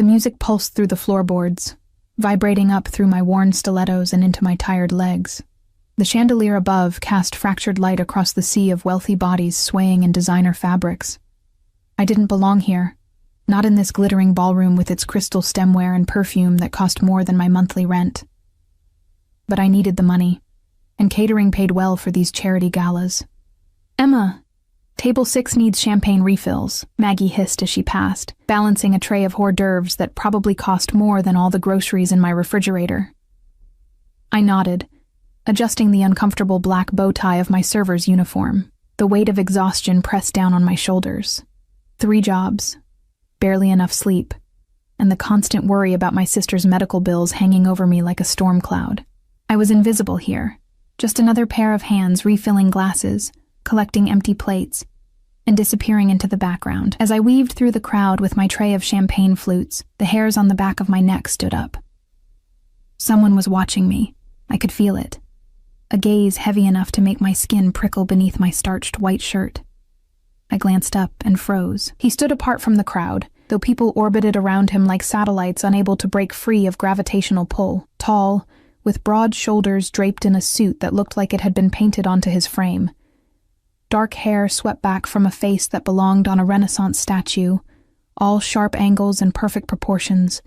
The music pulsed through the floorboards, vibrating up through my worn stilettos and into my tired legs. The chandelier above cast fractured light across the sea of wealthy bodies swaying in designer fabrics. I didn't belong here, not in this glittering ballroom with its crystal stemware and perfume that cost more than my monthly rent. But I needed the money, and catering paid well for these charity galas. "Emma, table 6 needs champagne refills," Maggie hissed as she passed, balancing a tray of hors d'oeuvres that probably cost more than all the groceries in my refrigerator. I nodded, adjusting the uncomfortable black bow tie of my server's uniform. The weight of exhaustion pressed down on my shoulders. 3 jobs, barely enough sleep, and the constant worry about my sister's medical bills hanging over me like a storm cloud. I was invisible here, just another pair of hands refilling glasses, collecting empty plates, and disappearing into the background. As I weaved through the crowd with my tray of champagne flutes, the hairs on the back of my neck stood up. Someone was watching me. I could feel it. A gaze heavy enough to make my skin prickle beneath my starched white shirt. I glanced up and froze. He stood apart from the crowd, though people orbited around him like satellites unable to break free of gravitational pull. Tall, with broad shoulders draped in a suit that looked like it had been painted onto his frame. Dark hair swept back from a face that belonged on a Renaissance statue, all sharp angles and perfect proportions.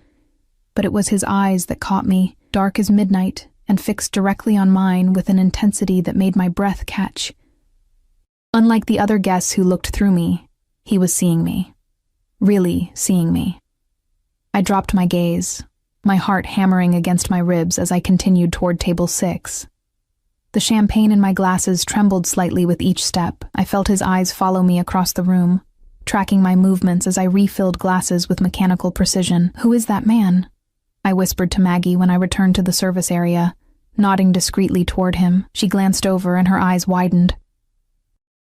But it was his eyes that caught me, dark as midnight, and fixed directly on mine with an intensity that made my breath catch. Unlike the other guests who looked through me, he was seeing me. Really seeing me. I dropped my gaze, my heart hammering against my ribs as I continued toward table 6. The champagne in my glasses trembled slightly with each step. I felt his eyes follow me across the room, tracking my movements as I refilled glasses with mechanical precision. "Who is that man?" I whispered to Maggie when I returned to the service area, nodding discreetly toward him. She glanced over and her eyes widened.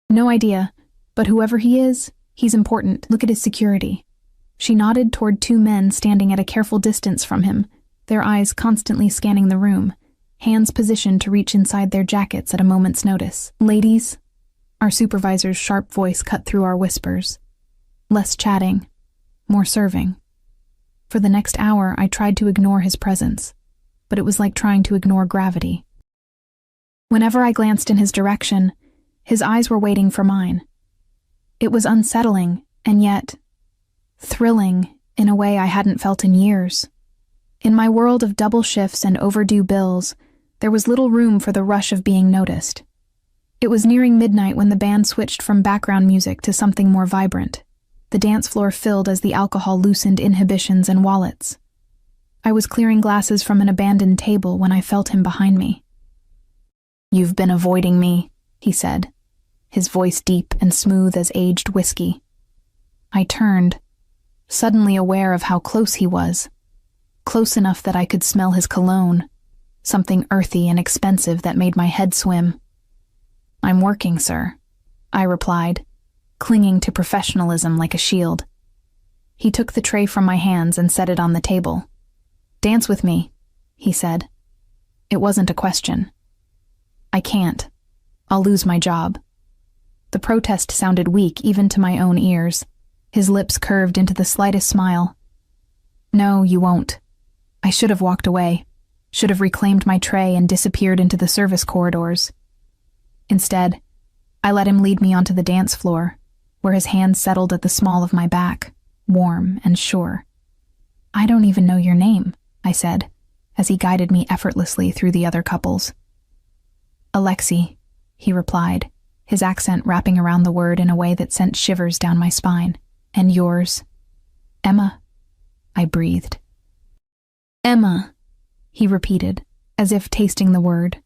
"No idea, but whoever he is, he's important. Look at his security." She nodded toward 2 men standing at a careful distance from him, their eyes constantly scanning the room, hands positioned to reach inside their jackets at a moment's notice. "Ladies," our supervisor's sharp voice cut through our whispers. Less chatting, more serving. For the next hour, I tried to ignore his presence, but it was like trying to ignore gravity. Whenever I glanced in his direction, his eyes were waiting for mine. It was unsettling, and yet thrilling in a way I hadn't felt in years. In my world of double shifts and overdue bills, there was little room for the rush of being noticed. It was nearing midnight when the band switched from background music to something more vibrant. The dance floor filled as the alcohol loosened inhibitions and wallets. I was clearing glasses from an abandoned table when I felt him behind me. "You've been avoiding me," he said, his voice deep and smooth as aged whiskey. I turned, suddenly aware of how close he was. Close enough that I could smell his cologne, something earthy and expensive that made my head swim. "I'm working, sir," I replied, clinging to professionalism like a shield. He took the tray from my hands and set it on the table. "Dance with me," he said. It wasn't a question. "I can't. I'll lose my job." The protest sounded weak even to my own ears. His lips curved into the slightest smile. "No, you won't." I should have walked away, should have reclaimed my tray and disappeared into the service corridors. Instead, I let him lead me onto the dance floor, where his hand settled at the small of my back, warm and sure. "I don't even know your name," I said, as he guided me effortlessly through the other couples. "Alexei," he replied, his accent wrapping around the word in a way that sent shivers down my spine. "And yours?" "Emma," I breathed. "Emma," he repeated, as if tasting the word.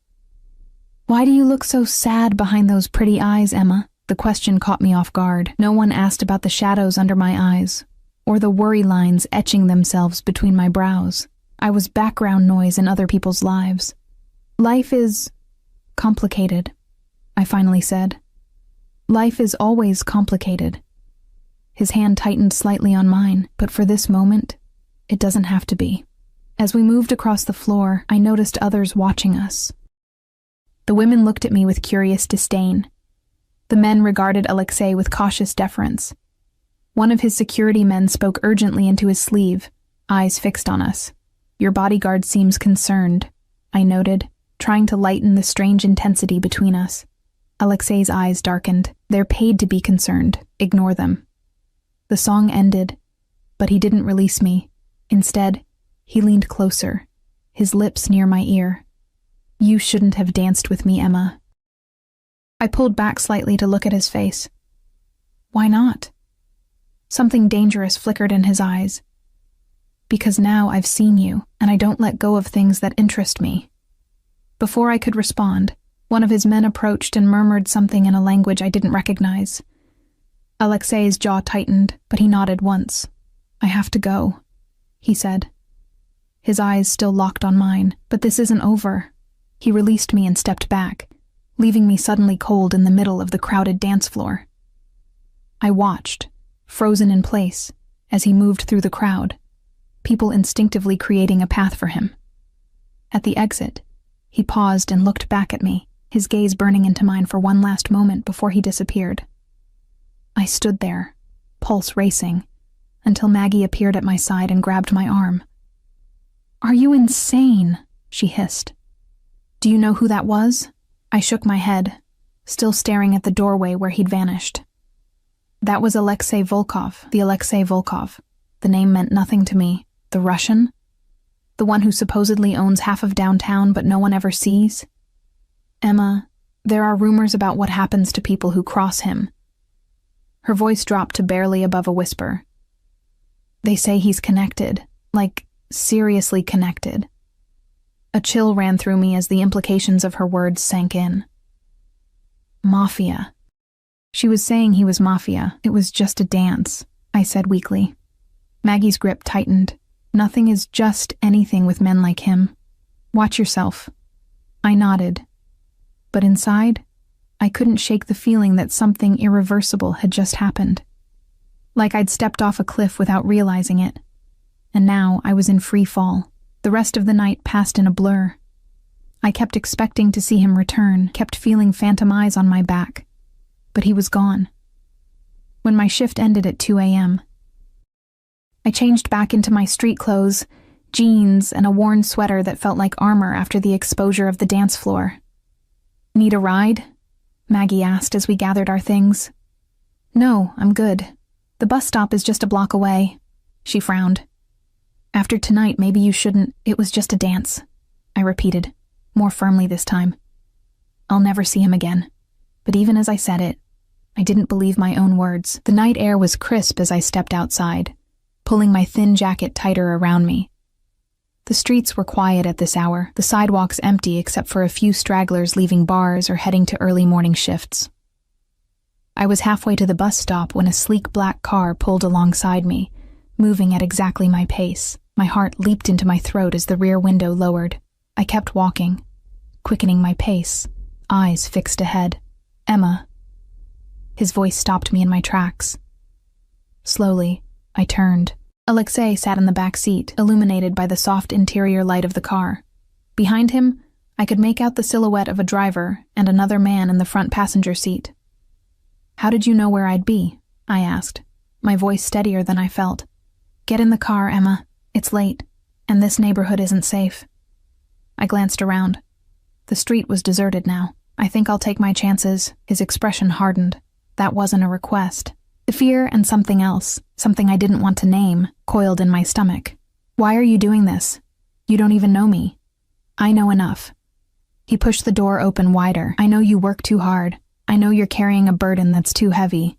"Why do you look so sad behind those pretty eyes, Emma?" The question caught me off guard. No one asked about the shadows under my eyes, or the worry lines etching themselves between my brows. I was background noise in other people's lives. "Life is complicated," I finally said. "Life is always complicated." His hand tightened slightly on mine, but for this moment, it doesn't have to be. As we moved across the floor, I noticed others watching us. The women looked at me with curious disdain. The men regarded Alexei with cautious deference. One of his security men spoke urgently into his sleeve, eyes fixed on us. Your bodyguard seems concerned, I noted, trying to lighten the strange intensity between us. Alexei's eyes darkened. They're paid to be concerned. Ignore them. The song ended, but he didn't release me. Instead, he leaned closer, his lips near my ear. You shouldn't have danced with me, Emma. I pulled back slightly to look at his face. Why not? Something dangerous flickered in his eyes. Because now I've seen you, and I don't let go of things that interest me. Before I could respond, one of his men approached and murmured something in a language I didn't recognize. Alexei's jaw tightened, but he nodded once. I have to go, he said. His eyes still locked on mine, but this isn't over. He released me and stepped back, leaving me suddenly cold in the middle of the crowded dance floor. I watched, frozen in place, as he moved through the crowd, people instinctively creating a path for him. At the exit, he paused and looked back at me, his gaze burning into mine for one last moment before he disappeared. I stood there, pulse racing, until Maggie appeared at my side and grabbed my arm. Are you insane? She hissed. Do you know who that was? I shook my head, still staring at the doorway where he'd vanished. That was Alexei Volkov, the Alexei Volkov. The name meant nothing to me. The Russian? The one who supposedly owns half of downtown but no one ever sees? Emma, there are rumors about what happens to people who cross him. Her voice dropped to barely above a whisper. They say he's connected, like seriously connected. A chill ran through me as the implications of her words sank in. Mafia. She was saying he was mafia. It was just a dance, I said weakly. Maggie's grip tightened. Nothing is just anything with men like him. Watch yourself. I nodded. But inside, I couldn't shake the feeling that something irreversible had just happened. Like I'd stepped off a cliff without realizing it. And now I was in free fall. The rest of the night passed in a blur. I kept expecting to see him return, kept feeling phantom eyes on my back. But he was gone. When my shift ended at 2 a.m., I changed back into my street clothes, jeans, and a worn sweater that felt like armor after the exposure of the dance floor. Need a ride? Maggie asked as we gathered our things. No, I'm good. The bus stop is just a block away. She frowned. After tonight, maybe you shouldn't. It was just a dance, I repeated, more firmly this time. I'll never see him again. But even as I said it, I didn't believe my own words. The night air was crisp as I stepped outside, pulling my thin jacket tighter around me. The streets were quiet at this hour, the sidewalks empty except for a few stragglers leaving bars or heading to early morning shifts. I was halfway to the bus stop when a sleek black car pulled alongside me, moving at exactly my pace. My heart leaped into my throat as the rear window lowered. I kept walking, quickening my pace, eyes fixed ahead. Emma. His voice stopped me in my tracks. Slowly, I turned. Alexei sat in the back seat, illuminated by the soft interior light of the car. Behind him, I could make out the silhouette of a driver and another man in the front passenger seat. How did you know where I'd be? I asked, my voice steadier than I felt. Get in the car, Emma. It's late, and this neighborhood isn't safe. I glanced around. The street was deserted now. I think I'll take my chances. His expression hardened. That wasn't a request. The fear and something else, something I didn't want to name, coiled in my stomach. Why are you doing this? You don't even know me. I know enough. He pushed the door open wider. I know you work too hard. I know you're carrying a burden that's too heavy.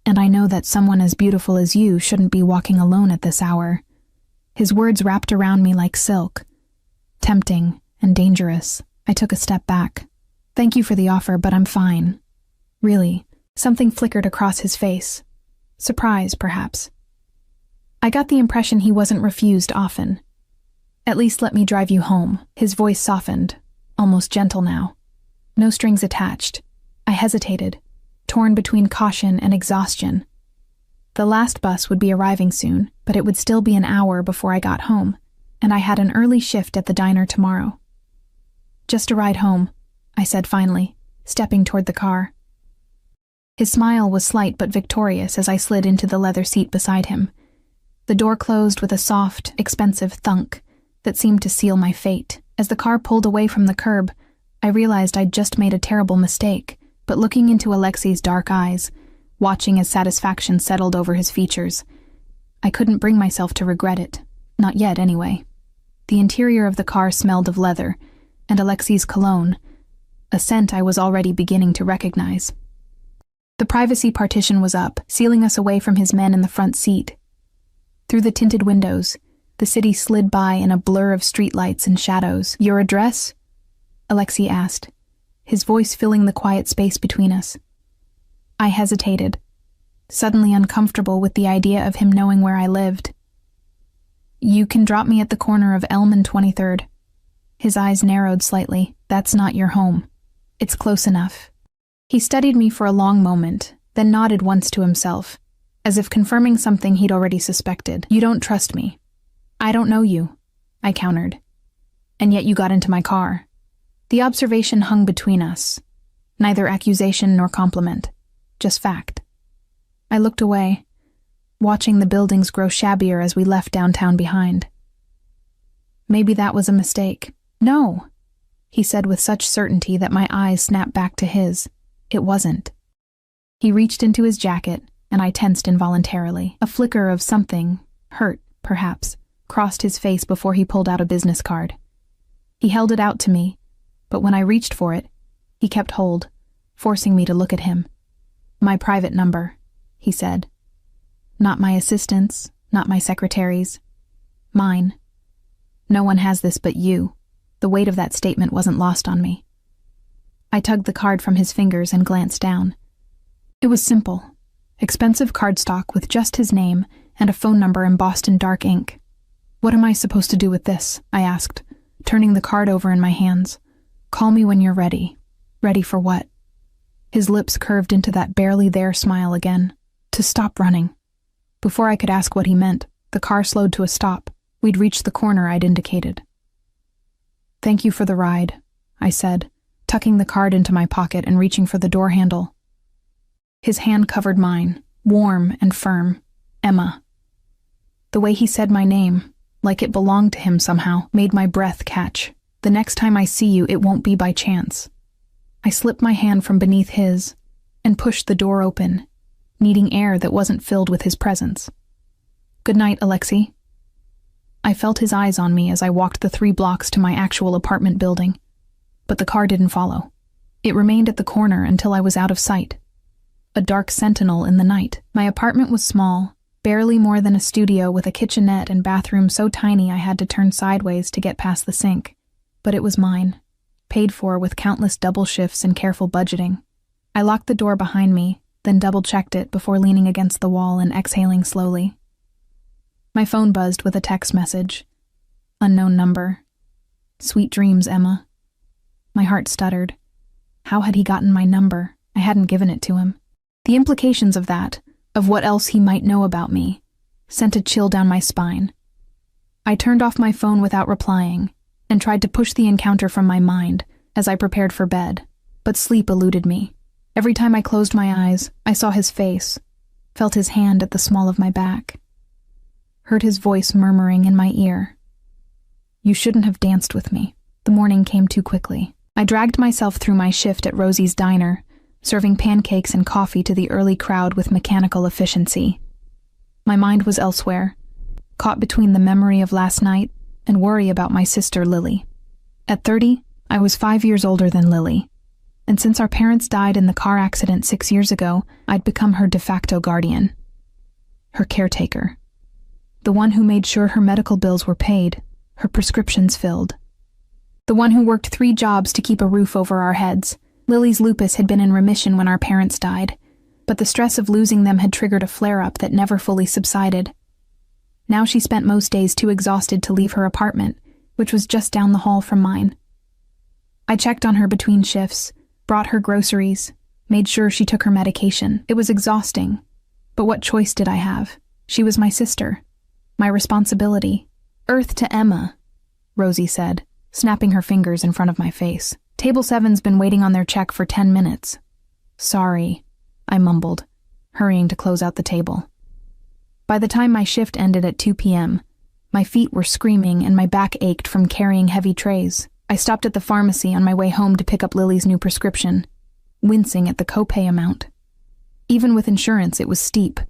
And I know that someone as beautiful as you shouldn't be walking alone at this hour. His words wrapped around me like silk. Tempting and dangerous. I took a step back. Thank you for the offer, but I'm fine. Really. Something flickered across his face. Surprise, perhaps. I got the impression he wasn't refused often. At least let me drive you home. His voice softened, almost gentle now. No strings attached. I hesitated, torn between caution and exhaustion. The last bus would be arriving soon, but it would still be an hour before I got home, and I had an early shift at the diner tomorrow. Just a ride home, I said finally, stepping toward the car. His smile was slight but victorious as I slid into the leather seat beside him. The door closed with a soft, expensive thunk that seemed to seal my fate. As the car pulled away from the curb, I realized I'd just made a terrible mistake, but looking into Alexei's dark eyes, watching as satisfaction settled over his features, I couldn't bring myself to regret it. Not yet, anyway. The interior of the car smelled of leather, and Alexei's cologne, a scent I was already beginning to recognize. The privacy partition was up, sealing us away from his men in the front seat. Through the tinted windows, the city slid by in a blur of streetlights and shadows. "Your address?" Alexei asked, his voice filling the quiet space between us. I hesitated, suddenly uncomfortable with the idea of him knowing where I lived. "You can drop me at the corner of Elm and 23rd. His eyes narrowed slightly. "That's not your home. It's close enough." He studied me for a long moment, then nodded once to himself, as if confirming something he'd already suspected. "You don't trust me." "I don't know you," I countered. "And yet you got into my car." The observation hung between us, neither accusation nor compliment, just fact. I looked away, watching the buildings grow shabbier as we left downtown behind. "Maybe that was a mistake." "No," he said with such certainty that my eyes snapped back to his. "It wasn't." He reached into his jacket, and I tensed involuntarily. A flicker of something, hurt, perhaps, crossed his face before he pulled out a business card. He held it out to me, but when I reached for it, he kept hold, forcing me to look at him. "My private number," he said. "Not my assistant's, not my secretary's. Mine. No one has this but you." The weight of that statement wasn't lost on me. I tugged the card from his fingers and glanced down. It was simple. Expensive cardstock with just his name and a phone number embossed in dark ink. "What am I supposed to do with this?" I asked, turning the card over in my hands. "Call me when you're ready." "Ready for what?" His lips curved into that barely there smile again. "To stop running." Before I could ask what he meant, the car slowed to a stop. We'd reached the corner I'd indicated. "Thank you for the ride," I said, tucking the card into my pocket and reaching for the door handle. His hand covered mine, warm and firm. "Emma." The way he said my name, like it belonged to him somehow, made my breath catch. "The next time I see you, it won't be by chance." I slipped my hand from beneath his and pushed the door open, needing air that wasn't filled with his presence. "Good night, Alexei." I felt his eyes on me as I walked the 3 blocks to my actual apartment building, but the car didn't follow. It remained at the corner until I was out of sight. A dark sentinel in the night. My apartment was small, barely more than a studio with a kitchenette and bathroom so tiny I had to turn sideways to get past the sink. But it was mine, paid for with countless double shifts and careful budgeting. I locked the door behind me, then double-checked it before leaning against the wall and exhaling slowly. My phone buzzed with a text message. Unknown number. "Sweet dreams, Emma." My heart stuttered. How had he gotten my number? I hadn't given it to him. The implications of that, of what else he might know about me, sent a chill down my spine. I turned off my phone without replying, and tried to push the encounter from my mind as I prepared for bed, but sleep eluded me. Every time I closed my eyes, I saw his face, felt his hand at the small of my back, heard his voice murmuring in my ear. "You shouldn't have danced with me." The morning came too quickly. I dragged myself through my shift at Rosie's diner, serving pancakes and coffee to the early crowd with mechanical efficiency. My mind was elsewhere, caught between the memory of last night and worry about my sister Lily. At 30, I was 5 years older than Lily, and since our parents died in the car accident 6 years ago, I'd become her de facto guardian. Her caretaker. The one who made sure her medical bills were paid, her prescriptions filled. The one who worked 3 jobs to keep a roof over our heads. Lily's lupus had been in remission when our parents died, but the stress of losing them had triggered a flare-up that never fully subsided. Now she spent most days too exhausted to leave her apartment, which was just down the hall from mine. I checked on her between shifts, brought her groceries, made sure she took her medication. It was exhausting, but what choice did I have? She was my sister. My responsibility. "Earth to Emma," Rosie said, snapping her fingers in front of my face. "Table 7's been waiting on their check for 10 minutes. "Sorry," I mumbled, hurrying to close out the table. By the time my shift ended at 2 p.m., my feet were screaming and my back ached from carrying heavy trays. I stopped at the pharmacy on my way home to pick up Lily's new prescription, wincing at the copay amount. Even with insurance, it was steep.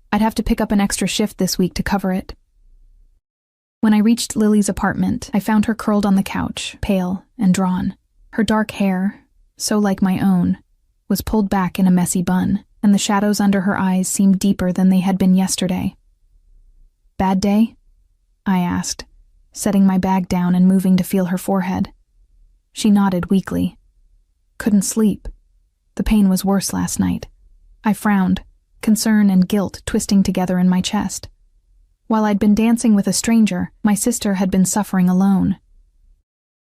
I'd have to pick up an extra shift this week to cover it. When I reached Lily's apartment, I found her curled on the couch, pale and drawn. Her dark hair, so like my own, was pulled back in a messy bun, and the shadows under her eyes seemed deeper than they had been yesterday. "Bad day?" I asked, setting my bag down and moving to feel her forehead. She nodded weakly. "Couldn't sleep. The pain was worse last night." I frowned, concern and guilt twisting together in my chest. While I'd been dancing with a stranger, my sister had been suffering alone.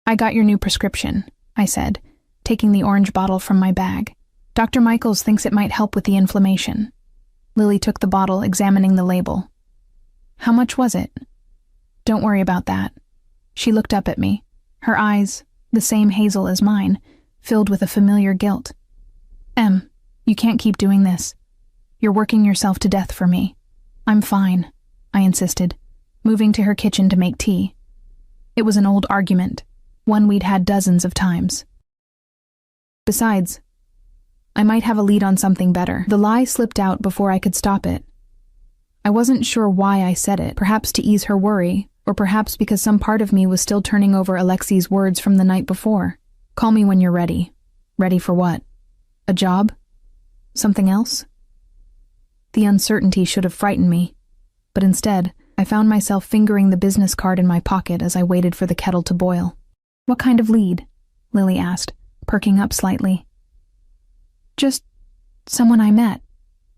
"I got your new prescription," I said, taking the orange bottle from my bag. "Dr. Michaels thinks it might help with the inflammation." Lily took the bottle, examining the label. "How much was it?" "Don't worry about that." She looked up at me, her eyes, the same hazel as mine, filled with a familiar guilt. "Em, you can't keep doing this. You're working yourself to death for me." "I'm fine," I insisted, moving to her kitchen to make tea. It was an old argument, one we'd had dozens of times. Besides, I might have a lead on something better. The lie slipped out before I could stop it. I wasn't sure why I said it, perhaps to ease her worry, or perhaps because some part of me was still turning over Alexi's words from the night before. "Call me when you're ready." Ready for what? A job? Something else? The uncertainty should have frightened me, but instead, I found myself fingering the business card in my pocket as I waited for the kettle to boil. "What kind of lead?" Lily asked, perking up slightly. "Just someone I met,"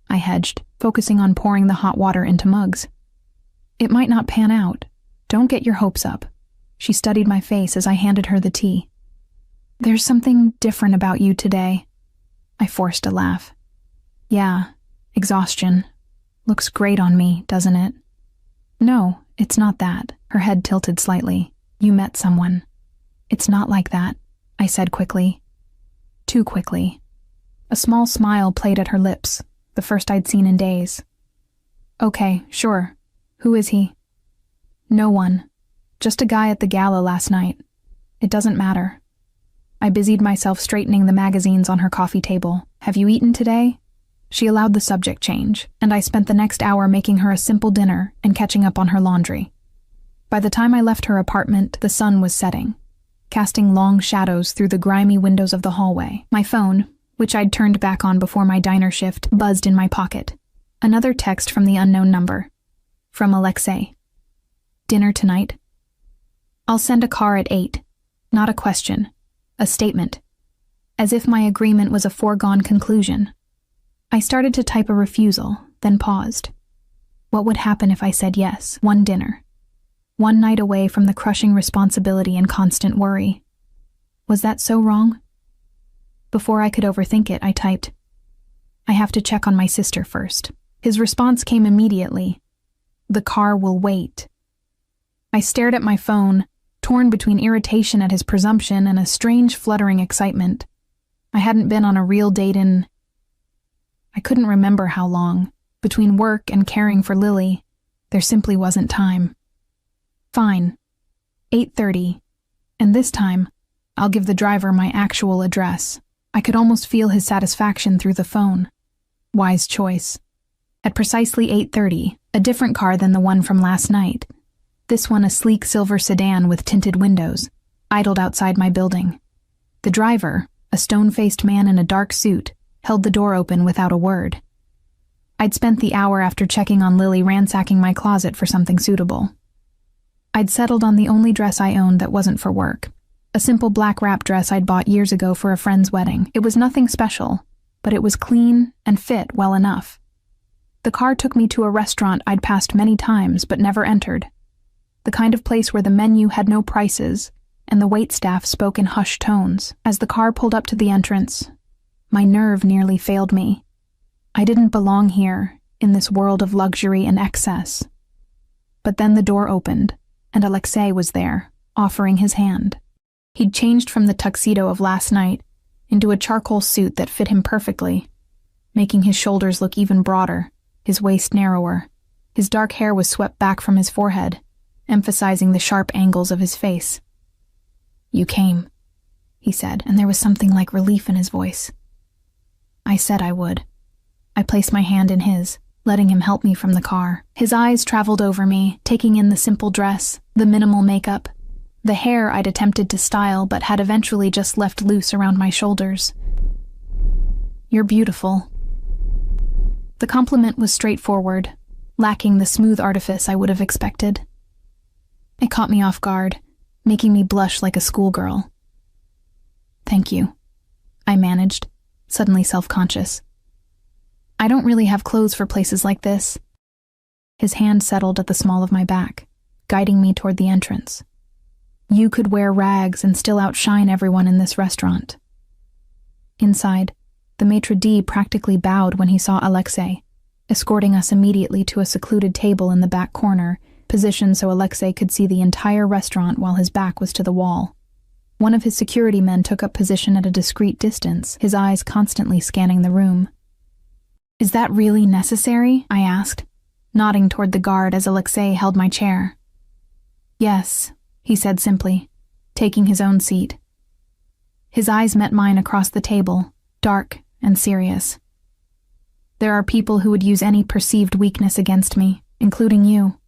I hedged, focusing on pouring the hot water into mugs. "It might not pan out. Don't get your hopes up." She studied my face as I handed her the tea. "There's something different about you today." I forced a laugh. "Yeah, exhaustion. Looks great on me, doesn't it?" "No, it's not that." Her head tilted slightly. "You met someone." "It's not like that," I said quickly. Too quickly. A small smile played at her lips, the first I'd seen in days. "Okay, sure. Who is he?" "No one. Just a guy at the gala last night. It doesn't matter." I busied myself straightening the magazines on her coffee table. "Have you eaten today?" She allowed the subject change, and I spent the next hour making her a simple dinner and catching up on her laundry. By the time I left her apartment, the sun was setting, casting long shadows through the grimy windows of the hallway. My phone, which I'd turned back on before my diner shift, buzzed in my pocket. Another text from the unknown number. From Alexei. "Dinner tonight?" "I'll send a car at 8. Not a question. A statement. As if my agreement was a foregone conclusion. I started to type a refusal, then paused. What would happen if I said yes? One dinner. One night away from the crushing responsibility and constant worry. Was that so wrong? Before I could overthink it, I typed, "I have to check on my sister first." His response came immediately. "The car will wait." I stared at my phone, torn between irritation at his presumption and a strange fluttering excitement. I hadn't been on a real date in... I couldn't remember how long. Between work and caring for Lily, there simply wasn't time. "Fine. 8:30. And this time, I'll give the driver my actual address." I could almost feel his satisfaction through the phone. Wise choice. At precisely 8:30, a different car than the one from last night, this one a sleek silver sedan with tinted windows, idled outside my building. The driver, a stone-faced man in a dark suit, held the door open without a word. I'd spent the hour after checking on Lily ransacking my closet for something suitable. I'd settled on the only dress I owned that wasn't for work, a simple black wrap dress I'd bought years ago for a friend's wedding. It was nothing special, but it was clean and fit well enough. The car took me to a restaurant I'd passed many times but never entered, the kind of place where the menu had no prices and the waitstaff spoke in hushed tones. As the car pulled up to the entrance, my nerve nearly failed me. I didn't belong here, in this world of luxury and excess. But then the door opened, and Alexei was there, offering his hand. He'd changed from the tuxedo of last night into a charcoal suit that fit him perfectly, making his shoulders look even broader, his waist narrower. His dark hair was swept back from his forehead, emphasizing the sharp angles of his face. "You came," he said, and there was something like relief in his voice. I said I would. I placed my hand in his, letting him help me from the car. His eyes traveled over me, taking in the simple dress, the minimal makeup, the hair I'd attempted to style but had eventually just left loose around my shoulders. "You're beautiful." The compliment was straightforward, lacking the smooth artifice I would have expected. It caught me off guard, making me blush like a schoolgirl. "Thank you," I managed, suddenly self-conscious. "I don't really have clothes for places like this." His hand settled at the small of my back, guiding me toward the entrance. "You could wear rags and still outshine everyone in this restaurant." Inside, the maitre d' practically bowed when he saw Alexei, escorting us immediately to a secluded table in the back corner, positioned so Alexei could see the entire restaurant while his back was to the wall. One of his security men took up position at a discreet distance, his eyes constantly scanning the room. "Is that really necessary?" I asked, nodding toward the guard as Alexei held my chair. "Yes," he said simply, taking his own seat. His eyes met mine across the table, dark and serious. "There are people who would use any perceived weakness against me, including you."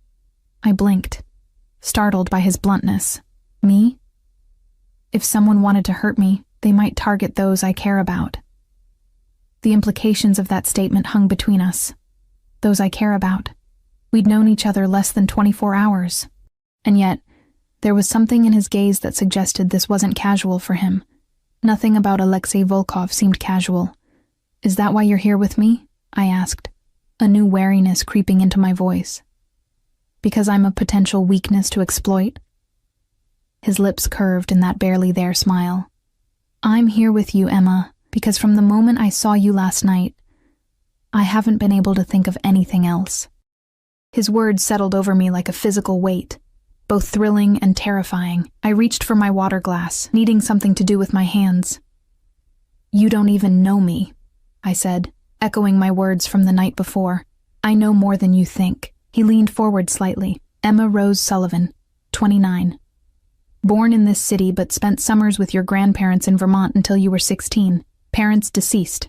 I blinked, startled by his bluntness. "Me? If someone wanted to hurt me, they might target those I care about." The implications of that statement hung between us. Those I care about. We'd known each other less than 24 hours. And yet, there was something in his gaze that suggested this wasn't casual for him. Nothing about Alexei Volkov seemed casual. "Is that why you're here with me?" I asked, a new wariness creeping into my voice. "Because I'm a potential weakness to exploit?" His lips curved in that barely there smile. "I'm here with you, Emma, because from the moment I saw you last night, I haven't been able to think of anything else." His words settled over me like a physical weight, both thrilling and terrifying. I reached for my water glass, needing something to do with my hands. "You don't even know me," I said, echoing my words from the night before. "I know more than you think." He leaned forward slightly. "Emma Rose Sullivan, 29. Born in this city but spent summers with your grandparents in Vermont until you were 16. Parents deceased.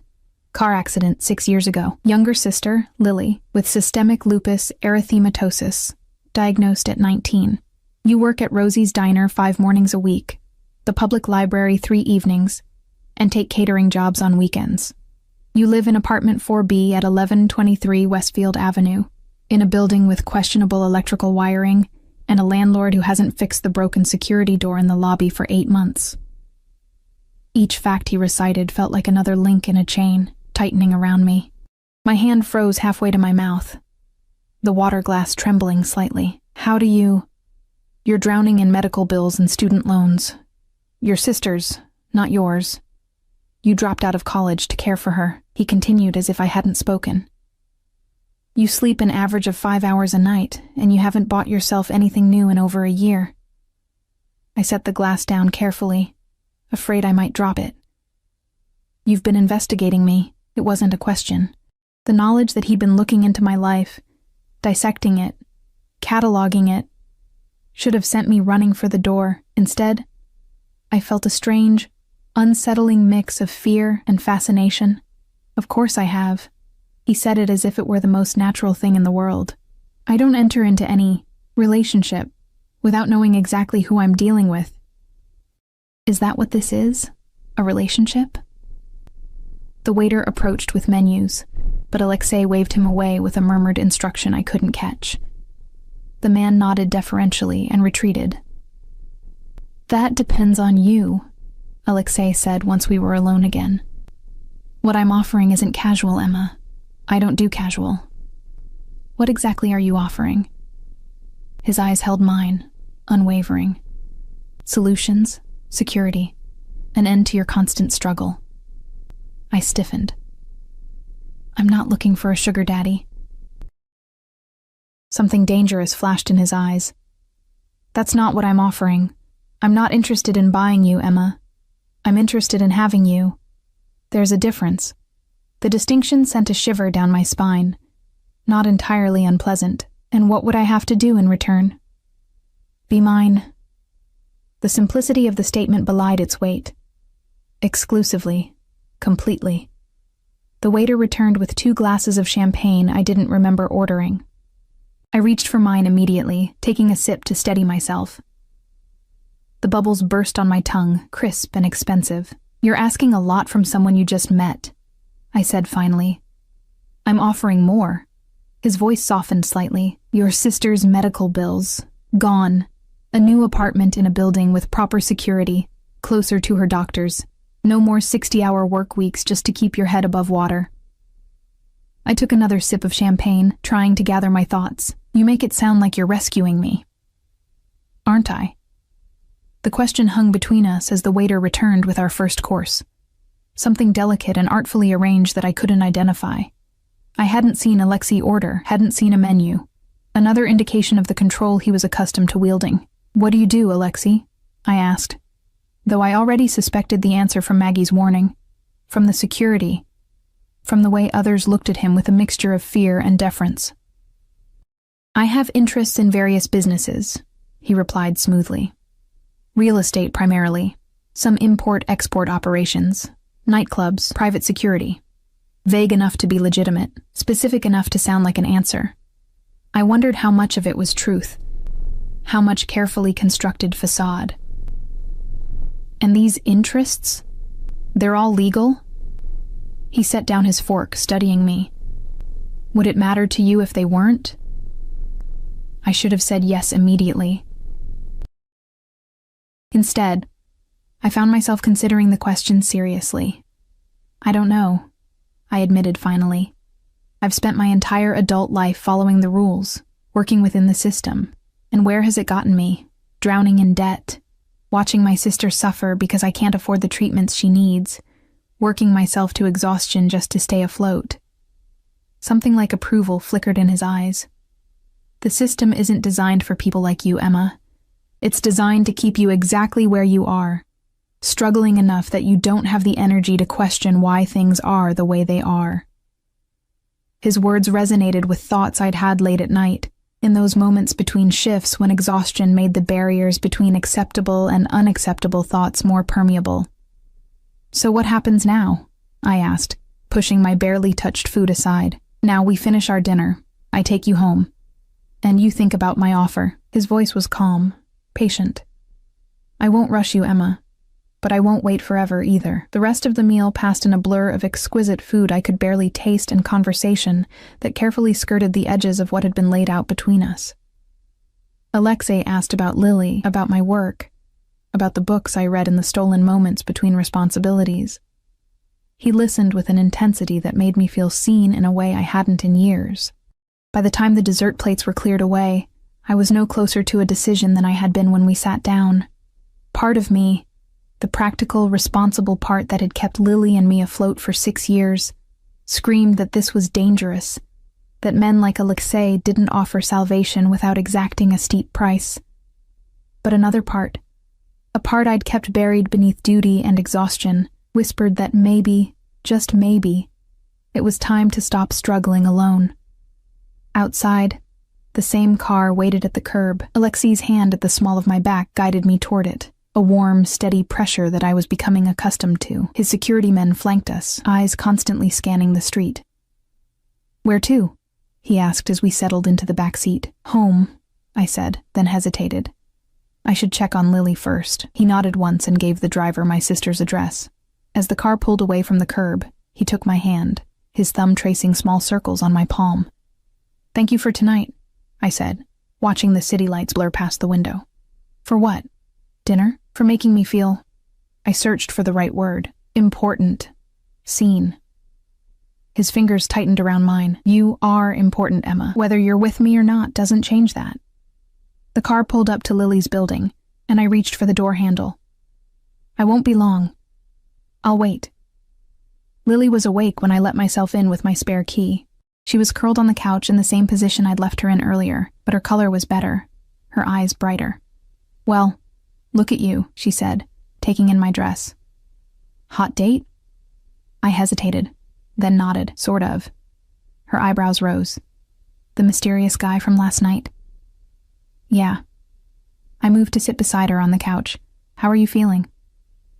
Car accident 6 years ago. Younger sister, Lily, with systemic lupus erythematosus, diagnosed at 19. You work at Rosie's Diner 5 mornings a week, the public library 3 evenings, and take catering jobs on weekends. You live in apartment 4B at 1123 Westfield Avenue, in a building with questionable electrical wiring and a landlord who hasn't fixed the broken security door in the lobby for 8 months. Each fact he recited felt like another link in a chain, tightening around me. My hand froze halfway to my mouth, the water glass trembling slightly. "How do you—" "You're drowning in medical bills and student loans. Your sister's, not yours. You dropped out of college to care for her," he continued as if I hadn't spoken. "You sleep an average of 5 hours a night, and you haven't bought yourself anything new in over a year." I set the glass down carefully, afraid I might drop it. "You've been investigating me." It wasn't a question. The knowledge that he'd been looking into my life, dissecting it, cataloging it, should have sent me running for the door. Instead, I felt a strange, unsettling mix of fear and fascination. "Of course I have." He said it as if it were the most natural thing in the world. "I don't enter into any relationship without knowing exactly who I'm dealing with." "Is that what this is? A relationship?" The waiter approached with menus, but Alexei waved him away with a murmured instruction I couldn't catch. The man nodded deferentially and retreated. "That depends on you," Alexei said once we were alone again. "What I'm offering isn't casual, Emma. I don't do casual." "What exactly are you offering?" His eyes held mine, unwavering. "Solutions, security, an end to your constant struggle." I stiffened. "I'm not looking for a sugar daddy." Something dangerous flashed in his eyes. "That's not what I'm offering. I'm not interested in buying you, Emma. I'm interested in having you. There's a difference." The distinction sent a shiver down my spine, not entirely unpleasant. And what would I have to do in return? Be mine. The simplicity of the statement belied its weight. Exclusively. Completely. The waiter returned with 2 glasses of champagne I didn't remember ordering. I reached for mine immediately, taking a sip to steady myself. The bubbles burst on my tongue, crisp and expensive. You're asking a lot from someone you just met, I said finally. I'm offering more. His voice softened slightly. Your sister's medical bills. Gone. A new apartment in a building with proper security, closer to her doctors. No more 60-hour work weeks just to keep your head above water. I took another sip of champagne, trying to gather my thoughts. You make it sound like you're rescuing me. Aren't I? The question hung between us as the waiter returned with our first course. Something delicate and artfully arranged that I couldn't identify. I hadn't seen Alexei order, hadn't seen a menu. Another indication of the control he was accustomed to wielding. What do you do, Alexei? I asked, though I already suspected the answer from Maggie's warning, from the security, from the way others looked at him with a mixture of fear and deference. I have interests in various businesses, he replied smoothly. Real estate primarily, some import-export operations, nightclubs, private security. Vague enough to be legitimate, specific enough to sound like an answer. I wondered how much of it was truth, how much carefully constructed facade. And these interests? They're all legal? He set down his fork, studying me. Would it matter to you if they weren't? I should have said yes immediately. Instead, I found myself considering the question seriously. I don't know, I admitted finally. I've spent my entire adult life following the rules, working within the system. And where has it gotten me? Drowning in debt, watching my sister suffer because I can't afford the treatments she needs, working myself to exhaustion just to stay afloat. Something like approval flickered in his eyes. The system isn't designed for people like you, Emma. It's designed to keep you exactly where you are, struggling enough that you don't have the energy to question why things are the way they are. His words resonated with thoughts I'd had late at night, in those moments between shifts when exhaustion made the barriers between acceptable and unacceptable thoughts more permeable. So what happens now? I asked, pushing my barely touched food aside. Now we finish our dinner. I take you home. And you think about my offer. His voice was calm, patient. I won't rush you, Emma, but I won't wait forever either. The rest of the meal passed in a blur of exquisite food I could barely taste and conversation that carefully skirted the edges of what had been laid out between us. Alexei asked about Lily, about my work, about the books I read in the stolen moments between responsibilities. He listened with an intensity that made me feel seen in a way I hadn't in years. By the time the dessert plates were cleared away, I was no closer to a decision than I had been when we sat down. Part of me, the practical, responsible part that had kept Lily and me afloat for 6 years, screamed that this was dangerous, that men like Alexei didn't offer salvation without exacting a steep price. But another part, a part I'd kept buried beneath duty and exhaustion, whispered that maybe, just maybe, it was time to stop struggling alone. Outside, the same car waited at the curb. Alexei's hand at the small of my back guided me toward it, a warm, steady pressure that I was becoming accustomed to. His security men flanked us, eyes constantly scanning the street. Where to? He asked as we settled into the back seat. Home, I said, then hesitated. I should check on Lily first. He nodded once and gave the driver my sister's address. As the car pulled away from the curb, he took my hand, his thumb tracing small circles on my palm. Thank you for tonight, I said, watching the city lights blur past the window. For what? Dinner? For making me feel... I searched for the right word. Important. Seen. His fingers tightened around mine. You are important, Emma. Whether you're with me or not doesn't change that. The car pulled up to Lily's building, and I reached for the door handle. I won't be long. I'll wait. Lily was awake when I let myself in with my spare key. She was curled on the couch in the same position I'd left her in earlier, but her color was better, her eyes brighter. Well, look at you, she said, taking in my dress. Hot date? I hesitated, then nodded, sort of. Her eyebrows rose. The mysterious guy from last night? Yeah. I moved to sit beside her on the couch. How are you feeling?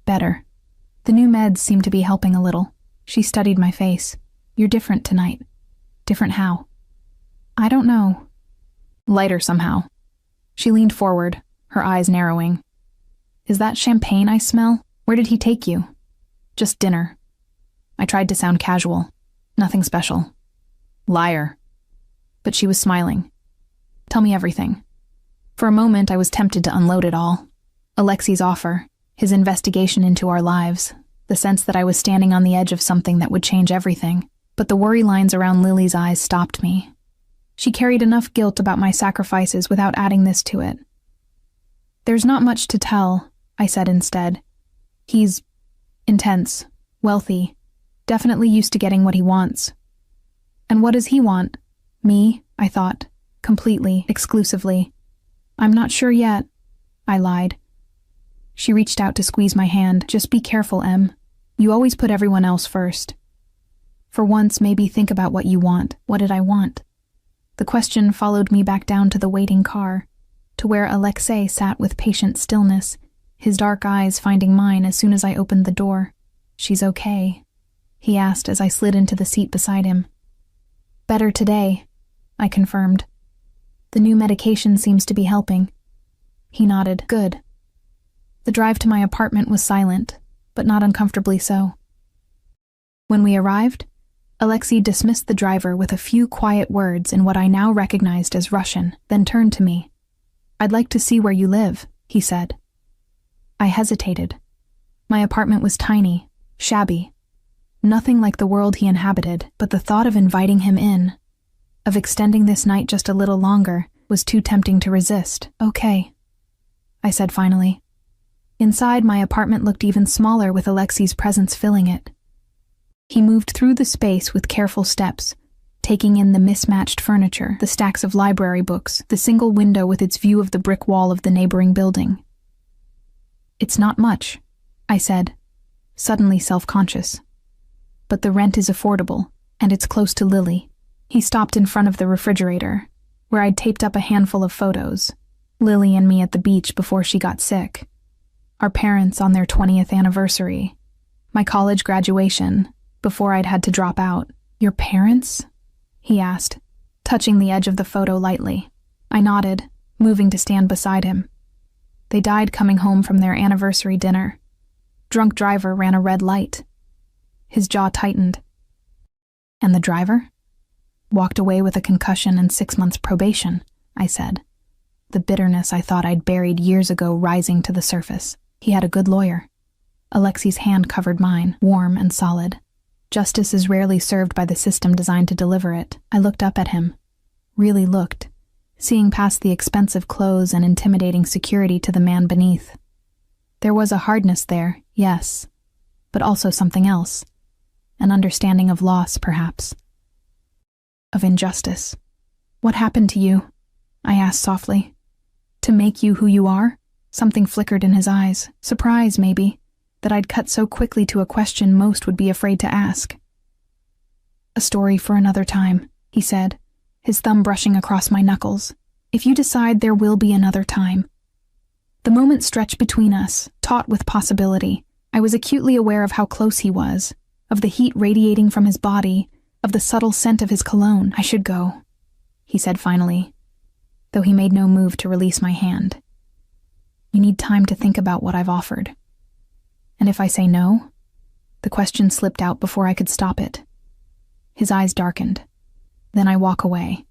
Better. The new meds seem to be helping a little. She studied my face. You're different tonight. Different how? I don't know. Lighter somehow. She leaned forward, her eyes narrowing. Is that champagne I smell? Where did he take you? Just dinner. I tried to sound casual. Nothing special. Liar. But she was smiling. Tell me everything. For a moment, I was tempted to unload it all. Alexei's offer, his investigation into our lives, the sense that I was standing on the edge of something that would change everything. But the worry lines around Lily's eyes stopped me. She carried enough guilt about my sacrifices without adding this to it. There's not much to tell, I said instead. He's intense, wealthy, definitely used to getting what he wants. And what does he want? Me, I thought, completely, exclusively. I'm not sure yet, I lied. She reached out to squeeze my hand. Just be careful, Em. You always put everyone else first. For once, maybe think about what you want. What did I want? The question followed me back down to the waiting car, to where Alexei sat with patient stillness, his dark eyes finding mine as soon as I opened the door. She's okay, he asked as I slid into the seat beside him. Better today, I confirmed. The new medication seems to be helping. He nodded. Good. The drive to my apartment was silent, but not uncomfortably so. When we arrived, Alexei dismissed the driver with a few quiet words in what I now recognized as Russian, then turned to me. I'd like to see where you live, he said. I hesitated. My apartment was tiny, shabby. Nothing like the world he inhabited, but the thought of inviting him in, of extending this night just a little longer, was too tempting to resist. Okay, I said finally. Inside, my apartment looked even smaller with Alexei's presence filling it. He moved through the space with careful steps, taking in the mismatched furniture, the stacks of library books, the single window with its view of the brick wall of the neighboring building. It's not much, I said, suddenly self-conscious. But the rent is affordable, and it's close to Lily. He stopped in front of the refrigerator, where I'd taped up a handful of photos. Lily and me at the beach before she got sick. Our parents on their 20th anniversary. My college graduation, before I'd had to drop out. Your parents? He asked, touching the edge of the photo lightly. I nodded, moving to stand beside him. They died coming home from their anniversary dinner. Drunk driver ran a red light. His jaw tightened. And the driver? Walked away with a concussion and 6 months probation, I said. The bitterness I thought I'd buried years ago rising to the surface. He had a good lawyer. Alexei's hand covered mine, warm and solid. Justice is rarely served by the system designed to deliver it. I looked up at him. Really looked, seeing past the expensive clothes and intimidating security to the man beneath. There was a hardness there, yes, but also something else. An understanding of loss, perhaps. Of injustice. What happened to you? I asked softly. To make you who you are? Something flickered in his eyes. Surprise, maybe, that I'd cut so quickly to a question most would be afraid to ask. A story for another time, he said, his thumb brushing across my knuckles. If you decide there will be another time. The moment stretched between us, taut with possibility. I was acutely aware of how close he was, of the heat radiating from his body, of the subtle scent of his cologne. I should go, he said finally, though he made no move to release my hand. You need time to think about what I've offered. And if I say no? The question slipped out before I could stop it. His eyes darkened. Then I walk away.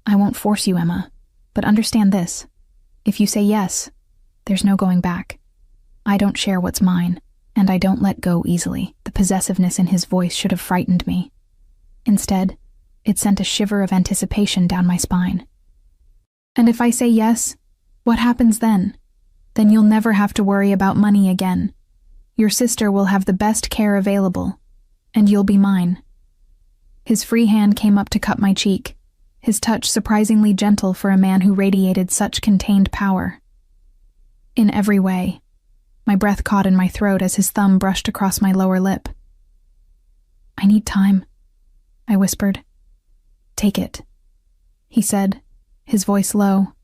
I won't force you, Emma, but understand this. If you say yes, there's no going back. I don't share what's mine, and I don't let go easily. The possessiveness in his voice should have frightened me. Instead, it sent a shiver of anticipation down my spine. And if I say yes, what happens then? Then you'll never have to worry about money again. Your sister will have the best care available, and you'll be mine. His free hand came up to cup my cheek, his touch surprisingly gentle for a man who radiated such contained power. In every way. My breath caught in my throat as his thumb brushed across my lower lip. I need time, I whispered. Take it. he said, his voice low.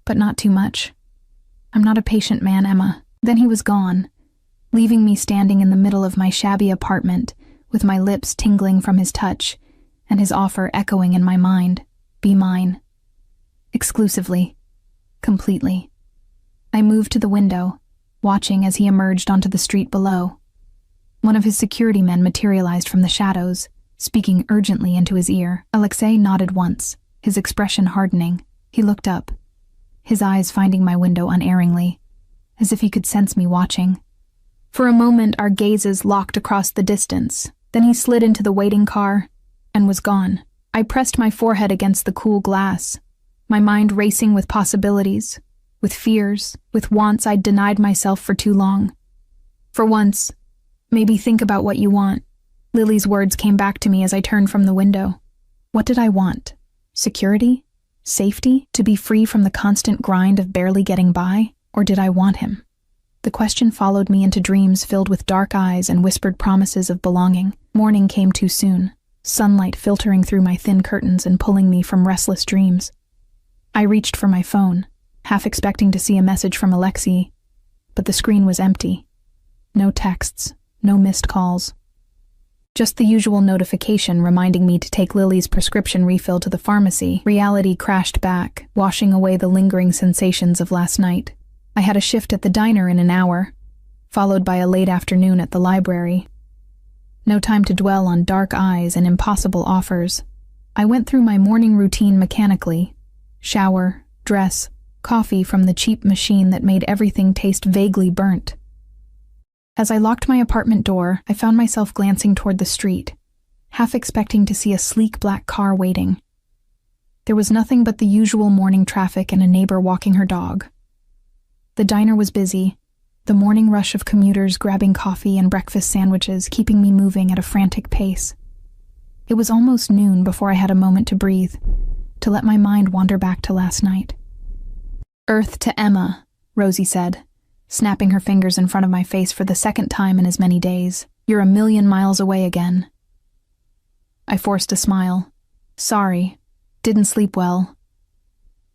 But not too much. I'm not a patient man, Emma. Then he was gone, leaving me standing in the middle of my shabby apartment, with my lips tingling from his touch, and his offer echoing in my mind. Be mine. Exclusively. Completely. I moved to the window, watching as he emerged onto the street below. One of his security men materialized from the shadows, speaking urgently into his ear. Alexei nodded once, his expression hardening. He looked up, his eyes finding my window unerringly, as if he could sense me watching. For a moment, our gazes locked across the distance. Then he slid into the waiting car and was gone. I pressed my forehead against the cool glass, my mind racing with possibilities, with fears, with wants I'd denied myself for too long. For once, maybe think about what you want. Lily's words came back to me as I turned from the window. What did I want? Security? Safety? To be free from the constant grind of barely getting by? Or did I want him? The question followed me into dreams filled with dark eyes and whispered promises of belonging. Morning came too soon, sunlight filtering through my thin curtains and pulling me from restless dreams. I reached for my phone, half expecting to see a message from Alexei, but the screen was empty. No texts, no missed calls. Just the usual notification reminding me to take Lily's prescription refill to the pharmacy. Reality crashed back, washing away the lingering sensations of last night. I had a shift at the diner in an hour, followed by a late afternoon at the library. No time to dwell on dark eyes and impossible offers. I went through my morning routine mechanically. Shower, dress, coffee from the cheap machine that made everything taste vaguely burnt. As I locked my apartment door, I found myself glancing toward the street, half expecting to see a sleek black car waiting. There was nothing but the usual morning traffic and a neighbor walking her dog. The diner was busy, the morning rush of commuters grabbing coffee and breakfast sandwiches keeping me moving at a frantic pace. It was almost noon before I had a moment to breathe, to let my mind wander back to last night. Earth to Emma, Rosie said, snapping her fingers in front of my face for the second time in as many days. You're 1,000,000 miles away again. I forced a smile. Sorry, didn't sleep well.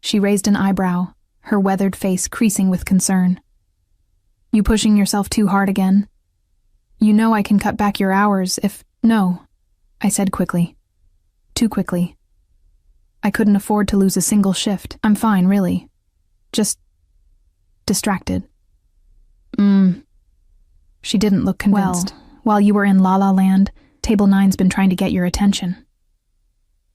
She raised an eyebrow, her weathered face creasing with concern. You pushing yourself too hard again? You know I can cut back your hours if— No, I said quickly. Too quickly. I couldn't afford to lose a single shift. I'm fine, really. Just distracted. She didn't look convinced. Well, while you were in La La Land, Table 9's been trying to get your attention.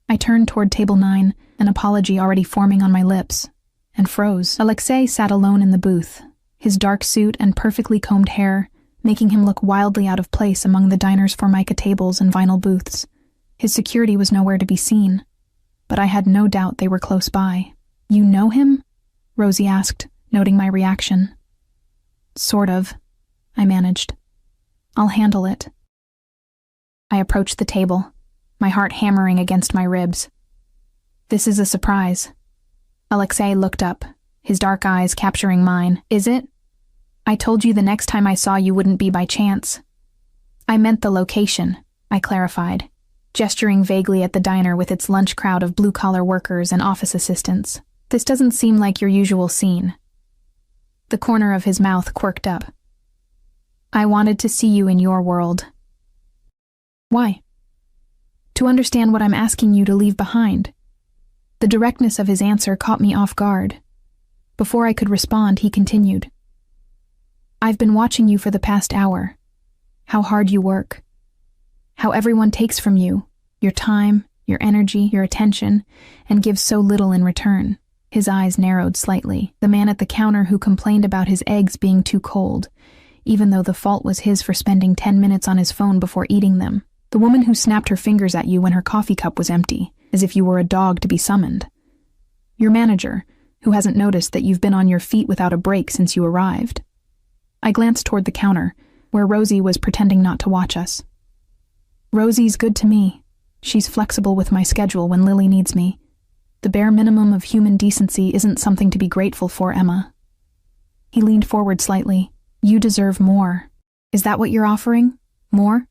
I turned toward Table 9, an apology already forming on my lips, and froze. Alexei sat alone in the booth, his dark suit and perfectly combed hair making him look wildly out of place among the diner's formica tables and vinyl booths. His security was nowhere to be seen, but I had no doubt they were close by. You know him? Rosie asked, noting my reaction. Sort of, I managed. I'll handle it. I approached the table, my heart hammering against my ribs. This is a surprise. Alexei looked up, his dark eyes capturing mine. Is it? I told you the next time I saw you wouldn't be by chance. I meant the location, I clarified, gesturing vaguely at the diner with its lunch crowd of blue-collar workers and office assistants. This doesn't seem like your usual scene. The corner of his mouth quirked up. I wanted to see you in your world. Why? To understand what I'm asking you to leave behind. The directness of his answer caught me off guard. Before I could respond, he continued. I've been watching you for the past hour. How hard you work. How everyone takes from you, your time, your energy, your attention, and gives so little in return. His eyes narrowed slightly. The man at the counter who complained about his eggs being too cold, even though the fault was his for spending 10 minutes on his phone before eating them. The woman who snapped her fingers at you when her coffee cup was empty, as if you were a dog to be summoned. Your manager, who hasn't noticed that you've been on your feet without a break since you arrived. I glanced toward the counter, where Rosie was pretending not to watch us. Rosie's good to me. She's flexible with my schedule when Lily needs me. The bare minimum of human decency isn't something to be grateful for, Emma. He leaned forward slightly. You deserve more. Is that what you're offering? More?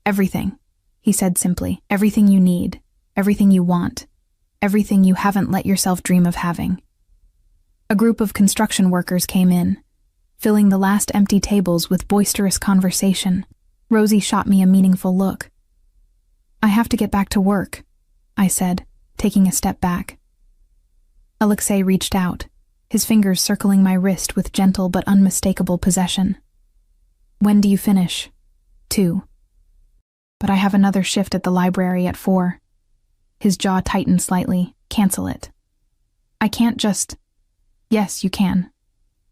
Everything, he said simply. Everything you need. Everything you want. everything you haven't let yourself dream of having. A group of construction workers came in, filling the last empty tables with boisterous conversation. Rosie shot me a meaningful look. "I have to get back to work," I said, taking a step back. Alexei reached out, his fingers circling my wrist with gentle but unmistakable possession. "When do you finish?" "2. But I have another shift at the library at 4. His jaw tightened slightly. "Cancel it." "I can't just—" "Yes, you can."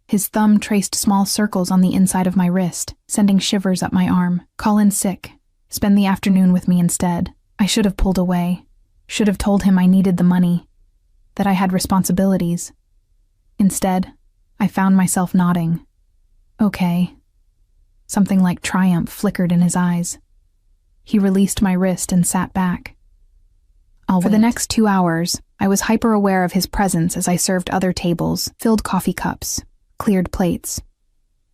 His thumb traced small circles on the inside of my wrist, sending shivers up my arm. "Call in sick. Spend the afternoon with me instead." I should have pulled away. Should have told him I needed the money, that I had responsibilities. Instead, I found myself nodding. "Okay." Something like triumph flickered in his eyes. He released my wrist and sat back. For the next 2 hours, I was hyper-aware of his presence as I served other tables, filled coffee cups, cleared plates.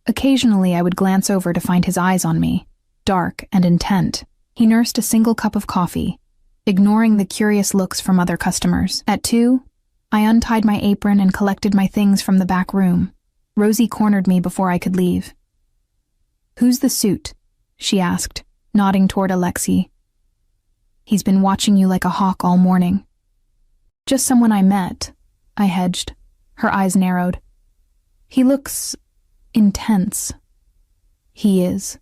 Occasionally, I would glance over to find his eyes on me, dark and intent. He nursed a single cup of coffee, ignoring the curious looks from other customers. At 2, I untied my apron and collected my things from the back room. Rosie cornered me before I could leave. "Who's the suit?" she asked, nodding toward Alexei. "He's been watching you like a hawk all morning." "Just someone I met," I hedged. Her eyes narrowed. "He looks intense." "He is."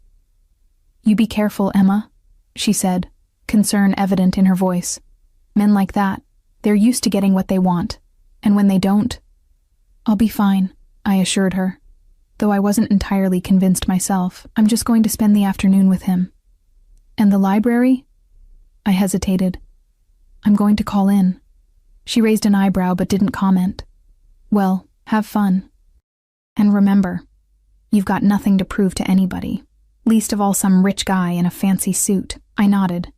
"You be careful, Emma," she said, concern evident in her voice. "Men like that, they're used to getting what they want, and when they don't—" "I'll be fine," I assured her, though I wasn't entirely convinced myself. "I'm just going to spend the afternoon with him." "And the library?" I hesitated. "I'm going to call in." She raised an eyebrow but didn't comment. "Well, have fun. And remember, you've got nothing to prove to anybody, least of all some rich guy in a fancy suit." I nodded,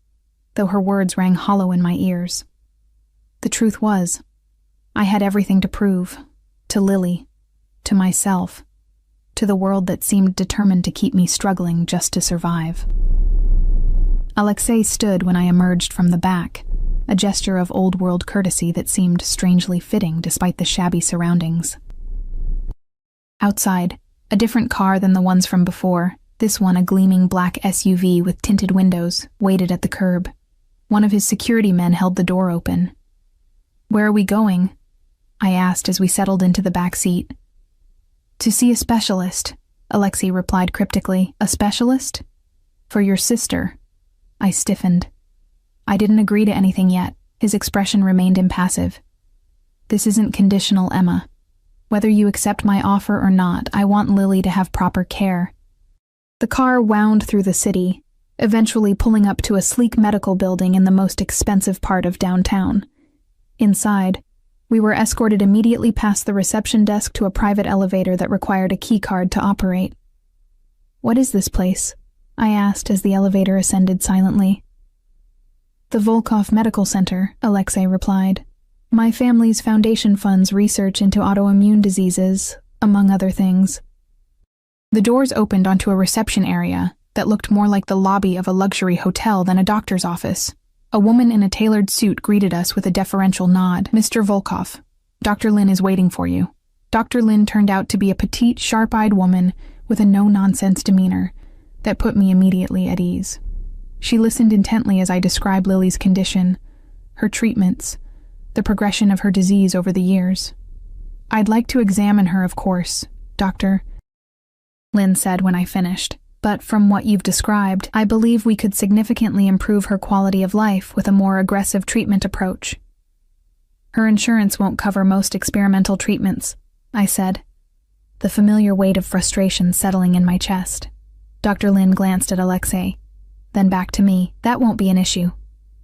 though her words rang hollow in my ears. The truth was, I had everything to prove, to Lily, to myself, to the world that seemed determined to keep me struggling just to survive. Alexei stood when I emerged from the back, a gesture of old-world courtesy that seemed strangely fitting despite the shabby surroundings. Outside, a different car than the ones from before, this one a gleaming black SUV with tinted windows, waited at the curb. One of his security men held the door open. "Where are we going?" I asked as we settled into the back seat. "To see a specialist," Alexei replied cryptically. "A specialist?" "For your sister." I stiffened. I didn't agree to anything yet. His expression remained impassive. "This isn't conditional, Emma. Whether you accept my offer or not, I want Lily to have proper care." The car wound through the city, eventually pulling up to a sleek medical building in the most expensive part of downtown. Inside, we were escorted immediately past the reception desk to a private elevator that required a key card to operate. "What is this place?" I asked as the elevator ascended silently. "The Volkov Medical Center," Alexei replied. "My family's foundation funds research into autoimmune diseases, among other things." The doors opened onto a reception area that looked more like the lobby of a luxury hotel than a doctor's office. A woman in a tailored suit greeted us with a deferential nod. "Mr. Volkov, Dr. Lin is waiting for you." Dr. Lin turned out to be a petite, sharp-eyed woman with a no-nonsense demeanor that put me immediately at ease. She listened intently as I described Lily's condition, her treatments, the progression of her disease over the years. "I'd like to examine her, of course, Doctor," Lin said when I finished. "But from what you've described, I believe we could significantly improve her quality of life with a more aggressive treatment approach." "Her insurance won't cover most experimental treatments," I said, the familiar weight of frustration settling in my chest. Dr. Lin glanced at Alexei, then back to me. "That won't be an issue.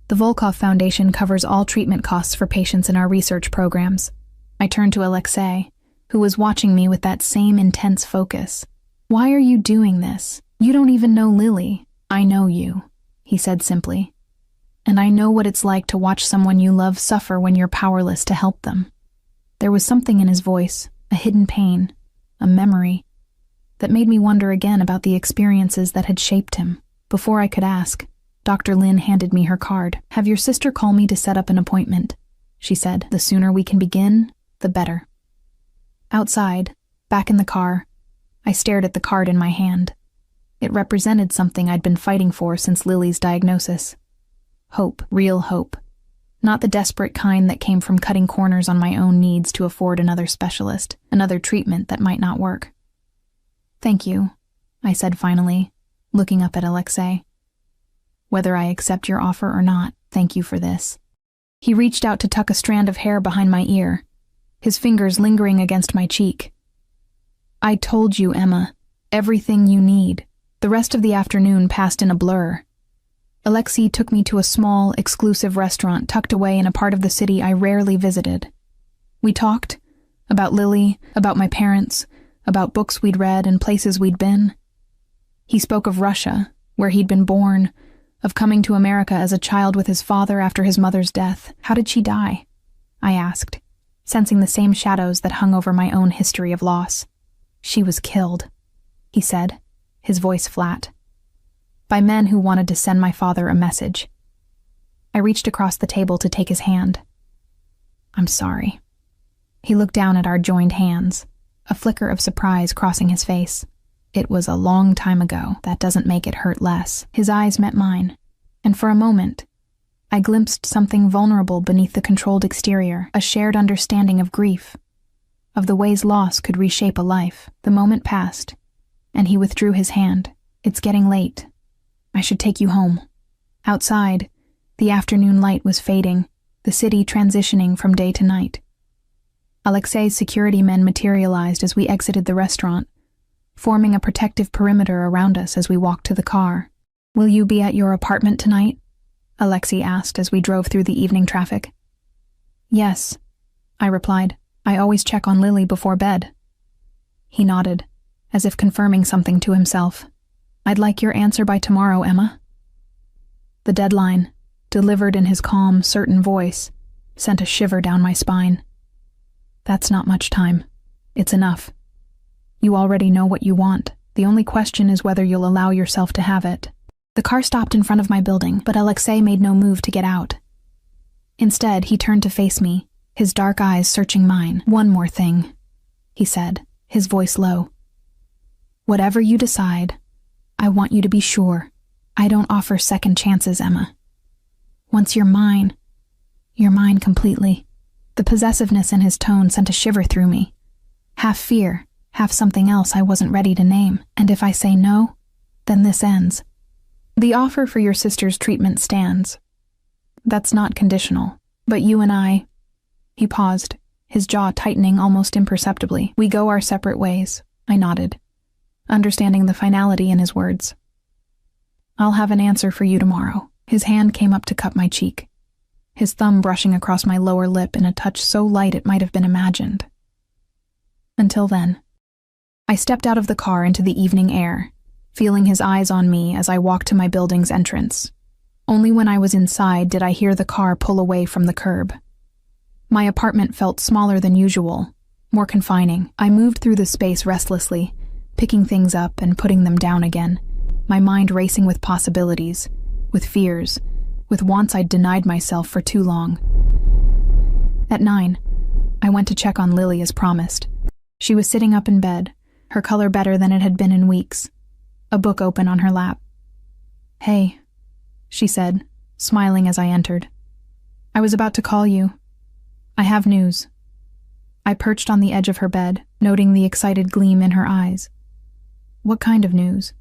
The Volkov Foundation covers all treatment costs for patients in our research programs." I turned to Alexei, who was watching me with that same intense focus. "Why are you doing this? You don't even know Lily." "I know you," he said simply. "And I know what it's like to watch someone you love suffer when you're powerless to help them." There was something in his voice, a hidden pain, a memory, that made me wonder again about the experiences that had shaped him. Before I could ask, Dr. Lin handed me her card. "Have your sister call me to set up an appointment. she said. The sooner we can begin, the better. Outside, back in the car, I stared at the card in my hand. It represented something I'd been fighting for since Lily's diagnosis. Hope, real hope. Not the desperate kind that came from cutting corners on my own needs to afford another specialist, another treatment that might not work. Thank you, I said finally, looking up at Alexei. Whether I accept your offer or not, thank you for this. He reached out to tuck a strand of hair behind my ear, his fingers lingering against my cheek. I told you, Emma, everything you need. The rest of the afternoon passed in a blur. Alexei took me to a small, exclusive restaurant tucked away in a part of the city I rarely visited. We talked about Lily, about my parents, about books we'd read and places we'd been. He spoke of Russia, where he'd been born, of coming to America as a child with his father after his mother's death. How did she die? I asked, sensing the same shadows that hung over my own history of loss. She was killed, he said, his voice flat. By men who wanted to send my father a message. I reached across the table to take his hand. I'm sorry. He looked down at our joined hands, a flicker of surprise crossing his face. It was a long time ago. That doesn't make it hurt less. His eyes met mine, and for a moment, I glimpsed something vulnerable beneath the controlled exterior, a shared understanding of grief, of the ways loss could reshape a life. The moment passed, and he withdrew his hand. It's getting late. I should take you home. Outside, the afternoon light was fading, the city transitioning from day to night. Alexei's security men materialized as we exited the restaurant, forming a protective perimeter around us as we walked to the car. Will you be at your apartment tonight? Alexei asked as we drove through the evening traffic. Yes, I replied. I always check on Lily before bed. He nodded, as if confirming something to himself. I'd like your answer by tomorrow, Emma. The deadline, delivered in his calm, certain voice, sent a shiver down my spine. That's not much time. It's enough. You already know what you want. The only question is whether you'll allow yourself to have it. The car stopped in front of my building, but Alexei made no move to get out. Instead, he turned to face me, his dark eyes searching mine. One more thing, he said, his voice low. Whatever you decide, I want you to be sure. I don't offer second chances, Emma. Once you're mine completely. The possessiveness in his tone sent a shiver through me. Half fear, half something else I wasn't ready to name. And if I say no, then this ends. The offer for your sister's treatment stands. That's not conditional. But you and I... He paused, his jaw tightening almost imperceptibly. We go our separate ways. I nodded, understanding the finality in his words. I'll have an answer for you tomorrow. His hand came up to cup my cheek, his thumb brushing across my lower lip in a touch so light it might have been imagined. Until then, I stepped out of the car into the evening air, feeling his eyes on me as I walked to my building's entrance. Only when I was inside did I hear the car pull away from the curb. My apartment felt smaller than usual, more confining. I moved through the space restlessly, picking things up and putting them down again, my mind racing with possibilities, with fears, with wants I'd denied myself for too long. At 9, I went to check on Lily as promised. She was sitting up in bed, her color better than it had been in weeks, a book open on her lap. Hey, she said, smiling as I entered. I was about to call you. I have news. I perched on the edge of her bed, noting the excited gleam in her eyes. What kind of news?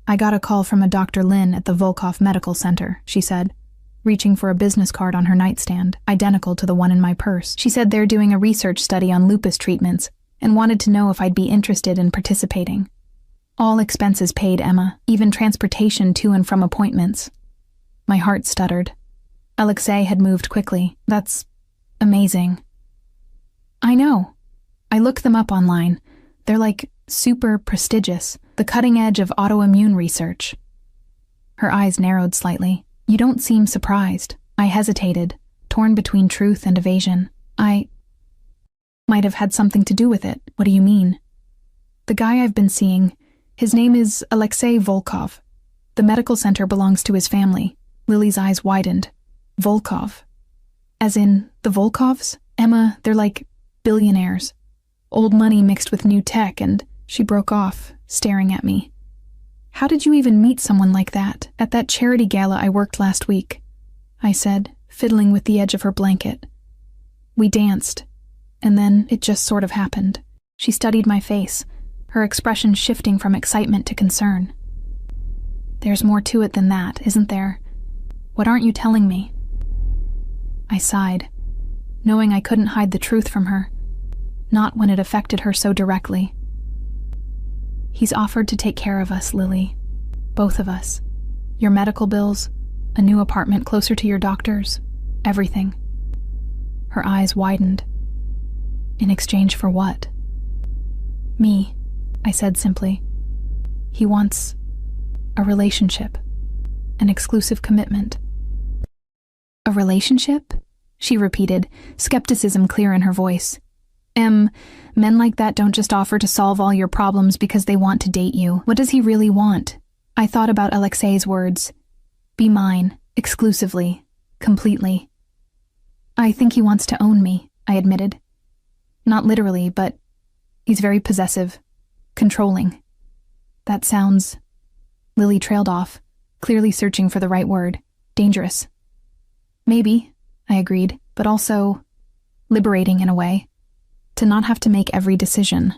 I got a call from a Dr. Lin at the Volkov Medical Center, she said, reaching for a business card on her nightstand, identical to the one in my purse. She said they're doing a research study on lupus treatments and wanted to know if I'd be interested in participating. All expenses paid, Emma, even transportation to and from appointments. My heart stuttered. Alexei had moved quickly. That's amazing. I know. I looked them up online. They're like super prestigious, the cutting edge of autoimmune research. Her eyes narrowed slightly. You don't seem surprised. I hesitated, torn between truth and evasion. I might have had something to do with it. What do you mean? The guy I've been seeing, his name is Alexei Volkov. The medical center belongs to his family. Lily's eyes widened. Volkov. As in, the Volkovs? Emma, they're like billionaires. Old money mixed with new tech, and she broke off, staring at me. How did you even meet someone like that at that charity gala I worked last week? I said, fiddling with the edge of her blanket. We danced, and then it just sort of happened. She studied my face, her expression shifting from excitement to concern. There's more to it than that, isn't there? What aren't you telling me? I sighed, knowing I couldn't hide the truth from her, not when it affected her so directly. He's offered to take care of us, Lily. Both of us. Your medical bills, a new apartment closer to your doctor's, everything. Her eyes widened. In exchange for what? Me, I said simply. He wants a relationship, an exclusive commitment. A relationship? She repeated, skepticism clear in her voice. Men like that don't just offer to solve all your problems because they want to date you. What does he really want? I thought about Alexei's words. Be mine, exclusively, completely. I think he wants to own me, I admitted. Not literally, but he's very possessive, controlling. That sounds... Lily trailed off, clearly searching for the right word. Dangerous. Maybe, I agreed, but also liberating in a way. To not have to make every decision,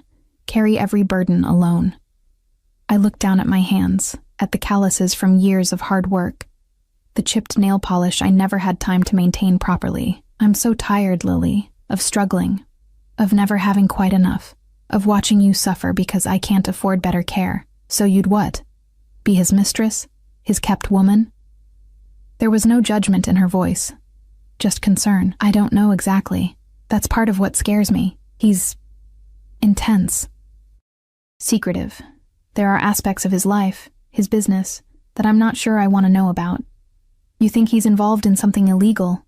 carry every burden alone. I looked down at my hands, at the calluses from years of hard work, the chipped nail polish I never had time to maintain properly. I'm so tired, Lily, of struggling, of never having quite enough, of watching you suffer because I can't afford better care. So you'd what? Be his mistress? His kept woman? There was no judgment in her voice, just concern. I don't know exactly. That's part of what scares me. He's intense. Secretive. There are aspects of his life, his business, that I'm not sure I want to know about. You think he's involved in something illegal?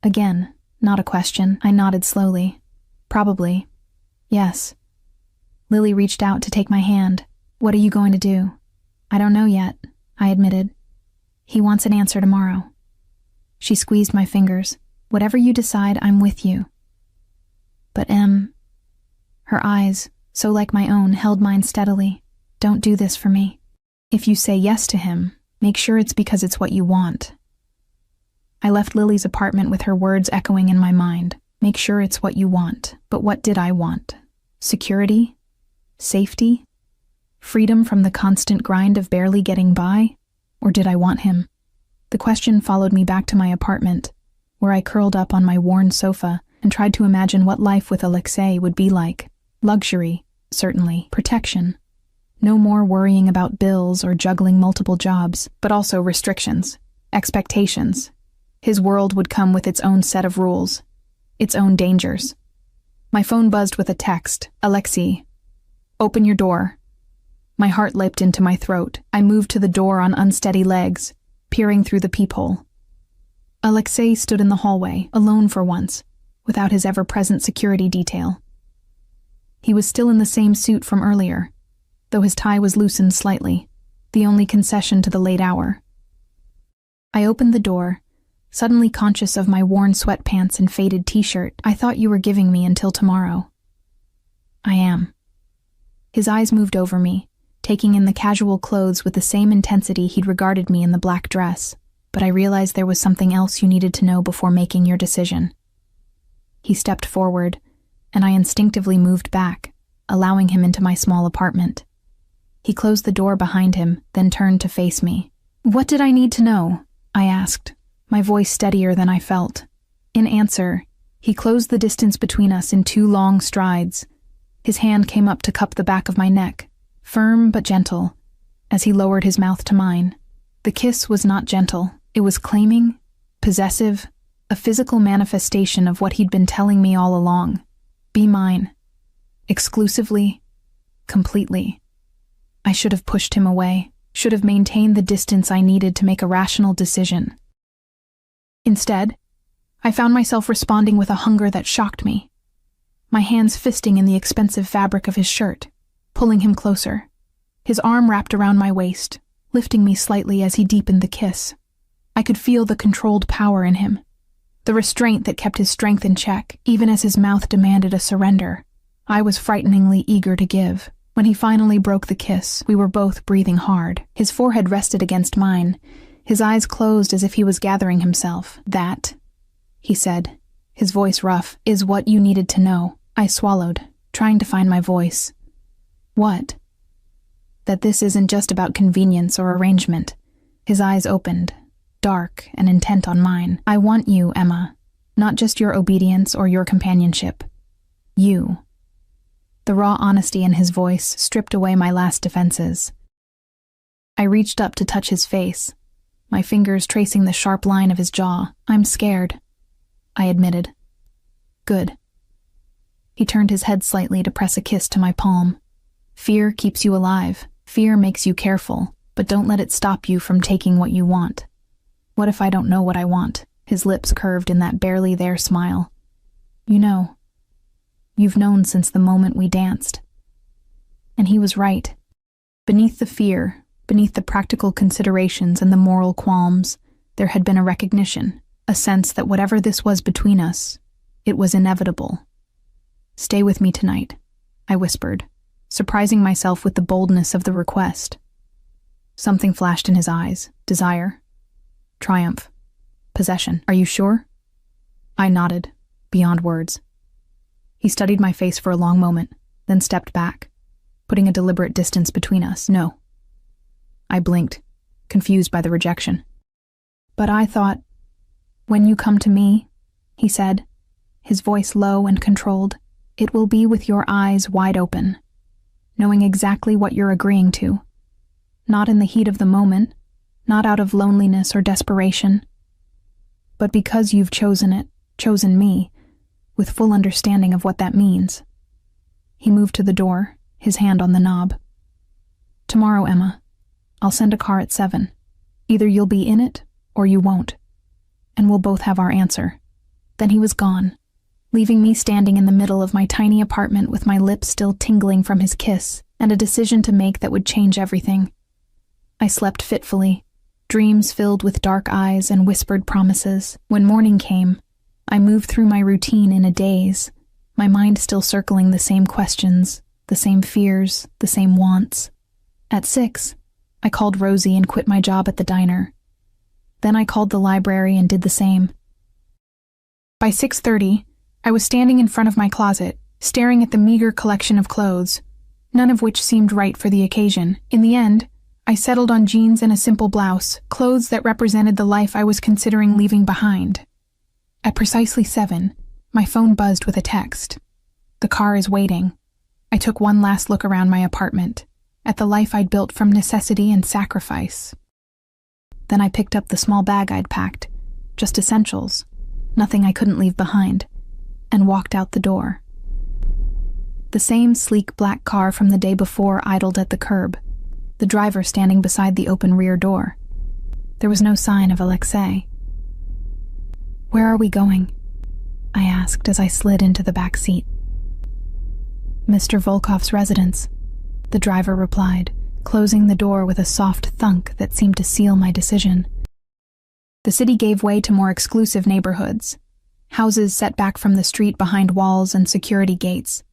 Again, not a question. I nodded slowly. Probably. Yes. Lily reached out to take my hand. What are you going to do? I don't know yet, I admitted. He wants an answer tomorrow. She squeezed my fingers. Whatever you decide, I'm with you. But her eyes, so like my own, held mine steadily. Don't do this for me. If you say yes to him, make sure it's because it's what you want. I left Lily's apartment with her words echoing in my mind. Make sure it's what you want. But what did I want? Security? Safety? Freedom from the constant grind of barely getting by? Or did I want him? The question followed me back to my apartment, where I curled up on my worn sofa and tried to imagine what life with Alexei would be like. Luxury, certainly. Protection. No more worrying about bills or juggling multiple jobs, but also restrictions, expectations. His world would come with its own set of rules, its own dangers. My phone buzzed with a text. Alexei, open your door. My heart leapt into my throat. I moved to the door on unsteady legs, peering through the peephole. Alexei stood in the hallway, alone for once, without his ever-present security detail. He was still in the same suit from earlier, though his tie was loosened slightly, the only concession to the late hour. I opened the door, suddenly conscious of my worn sweatpants and faded t-shirt. I thought you were giving me until tomorrow. I am. His eyes moved over me, taking in the casual clothes with the same intensity he'd regarded me in the black dress, but I realized there was something else you needed to know before making your decision. He stepped forward, and I instinctively moved back, allowing him into my small apartment. He closed the door behind him, then turned to face me. What did I need to know? I asked, my voice steadier than I felt. In answer, he closed the distance between us in 2 long strides. His hand came up to cup the back of my neck, firm but gentle, as he lowered his mouth to mine. The kiss was not gentle. It was claiming, possessive, a physical manifestation of what he'd been telling me all along. Be mine. Exclusively. Completely. I should have pushed him away, should have maintained the distance I needed to make a rational decision. Instead, I found myself responding with a hunger that shocked me, my hands fisting in the expensive fabric of his shirt, pulling him closer. His arm wrapped around my waist, lifting me slightly as he deepened the kiss. I could feel the controlled power in him, the restraint that kept his strength in check, even as his mouth demanded a surrender. I was frighteningly eager to give. When he finally broke the kiss, we were both breathing hard. His forehead rested against mine, his eyes closed as if he was gathering himself. "That," he said, his voice rough, "is what you needed to know." I swallowed, trying to find my voice. "What?" "That this isn't just about convenience or arrangement." His eyes opened, dark and intent on mine. "I want you, Emma. Not just your obedience or your companionship. You." The raw honesty in his voice stripped away my last defenses. I reached up to touch his face, my fingers tracing the sharp line of his jaw. "I'm scared," I admitted. "Good." He turned his head slightly to press a kiss to my palm. "Fear keeps you alive. Fear makes you careful, but don't let it stop you from taking what you want." "What if I don't know what I want?" His lips curved in that barely there smile. "You know. You've known since the moment we danced." And he was right. Beneath the fear, beneath the practical considerations and the moral qualms, there had been a recognition, a sense that whatever this was between us, it was inevitable. "Stay with me tonight," I whispered, surprising myself with the boldness of the request. Something flashed in his eyes. Desire. Triumph. Possession. "Are you sure?" I nodded, beyond words. He studied my face for a long moment, then stepped back, putting a deliberate distance between us. "No." I blinked, confused by the rejection. "But I thought—" "When you come to me," he said, his voice low and controlled, "it will be with your eyes wide open, knowing exactly what you're agreeing to. Not in the heat of the moment, not out of loneliness or desperation, but because you've chosen it, chosen me, with full understanding of what that means." He moved to the door, his hand on the knob. "Tomorrow, Emma, I'll send a car at 7. Either you'll be in it, or you won't. And we'll both have our answer." Then he was gone, leaving me standing in the middle of my tiny apartment with my lips still tingling from his kiss, and a decision to make that would change everything. I slept fitfully, dreams filled with dark eyes and whispered promises. When morning came, I moved through my routine in a daze, my mind still circling the same questions, the same fears, the same wants. At 6, I called Rosie and quit my job at the diner. Then I called the library and did the same. By 6:30, I was standing in front of my closet, staring at the meager collection of clothes, none of which seemed right for the occasion. In the end, I settled on jeans and a simple blouse, clothes that represented the life I was considering leaving behind. At precisely 7, my phone buzzed with a text. "The car is waiting." I took one last look around my apartment, at the life I'd built from necessity and sacrifice. Then I picked up the small bag I'd packed, just essentials, nothing I couldn't leave behind, and walked out the door. The same sleek black car from the day before idled at the curb, the driver standing beside the open rear door. There was no sign of Alexei. "Where are we going?" I asked as I slid into the back seat. "Mr. Volkov's residence," the driver replied, closing the door with a soft thunk that seemed to seal my decision. The city gave way to more exclusive neighborhoods, houses set back from the street behind walls and security gates.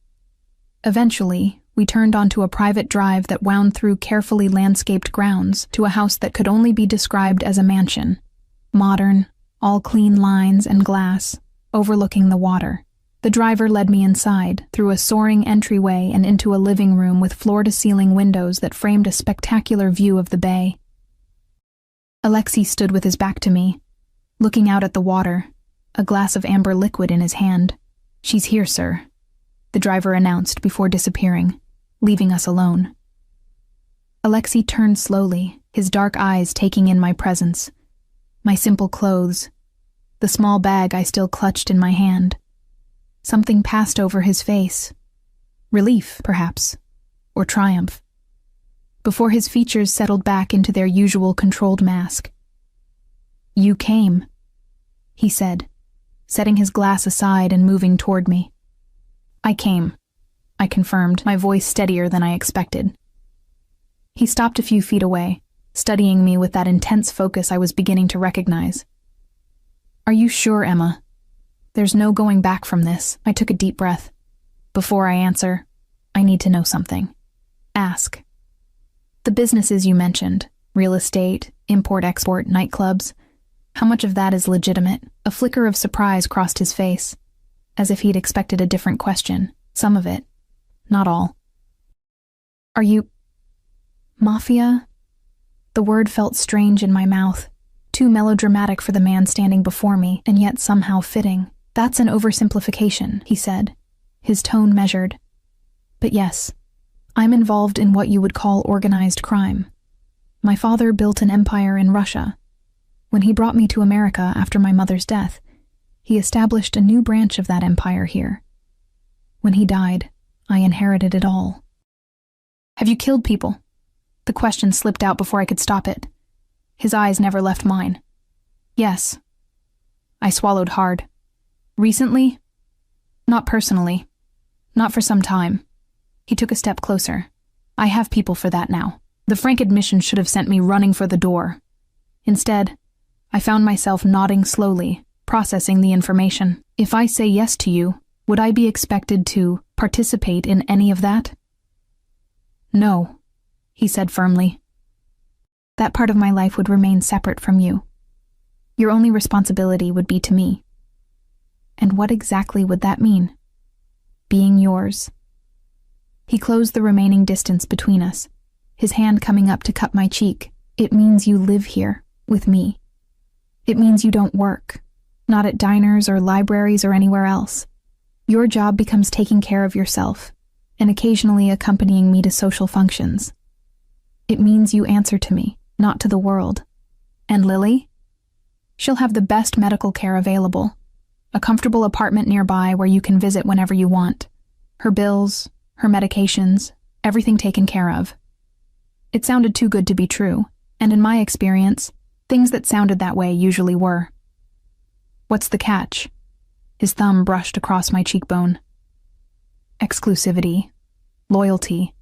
Eventually, we turned onto a private drive that wound through carefully landscaped grounds to a house that could only be described as a mansion. Modern, all clean lines and glass, overlooking the water. The driver led me inside, through a soaring entryway and into a living room with floor-to-ceiling windows that framed a spectacular view of the bay. Alexei stood with his back to me, looking out at the water, a glass of amber liquid in his hand. "She's here, sir," the driver announced before disappearing, leaving us alone. Alexei turned slowly, his dark eyes taking in my presence, my simple clothes, the small bag I still clutched in my hand. Something passed over his face. Relief, perhaps, or triumph, before his features settled back into their usual controlled mask. "You came," he said, setting his glass aside and moving toward me. "I came," I confirmed, my voice steadier than I expected. He stopped a few feet away, studying me with that intense focus I was beginning to recognize. "Are you sure, Emma?" There's no going back from this. I took a deep breath. Before I answer, I need to know something. Ask. The businesses you mentioned, real estate, import-export, nightclubs, how much of that is legitimate? A flicker of surprise crossed his face, as if he'd expected a different question. Some of it. Not all. Are you... Mafia? The word felt strange in my mouth, too melodramatic for the man standing before me, and yet somehow fitting. That's an oversimplification, he said, his tone measured. But yes, I'm involved in what you would call organized crime. My father built an empire in Russia. When he brought me to America after my mother's death, he established a new branch of that empire here. When he died, I inherited it all. Have you killed people? The question slipped out before I could stop it. His eyes never left mine. Yes. I swallowed hard. Recently? Not personally. Not for some time. He took a step closer. I have people for that now. The frank admission should have sent me running for the door. Instead, I found myself nodding slowly, processing the information. If I say yes to you, would I be expected to participate in any of that? No, he said firmly. That part of my life would remain separate from you. Your only responsibility would be to me. And what exactly would that mean? Being yours. He closed the remaining distance between us, his hand coming up to cup my cheek. It means you live here, with me. It means you don't work, not at diners or libraries or anywhere else. Your job becomes taking care of yourself, and occasionally accompanying me to social functions. It means you answer to me, not to the world. And Lily? She'll have the best medical care available. A comfortable apartment nearby where you can visit whenever you want. Her bills, her medications, everything taken care of. It sounded too good to be true, and in my experience, things that sounded that way usually were. What's the catch? His thumb brushed across my cheekbone. Exclusivity, loyalty,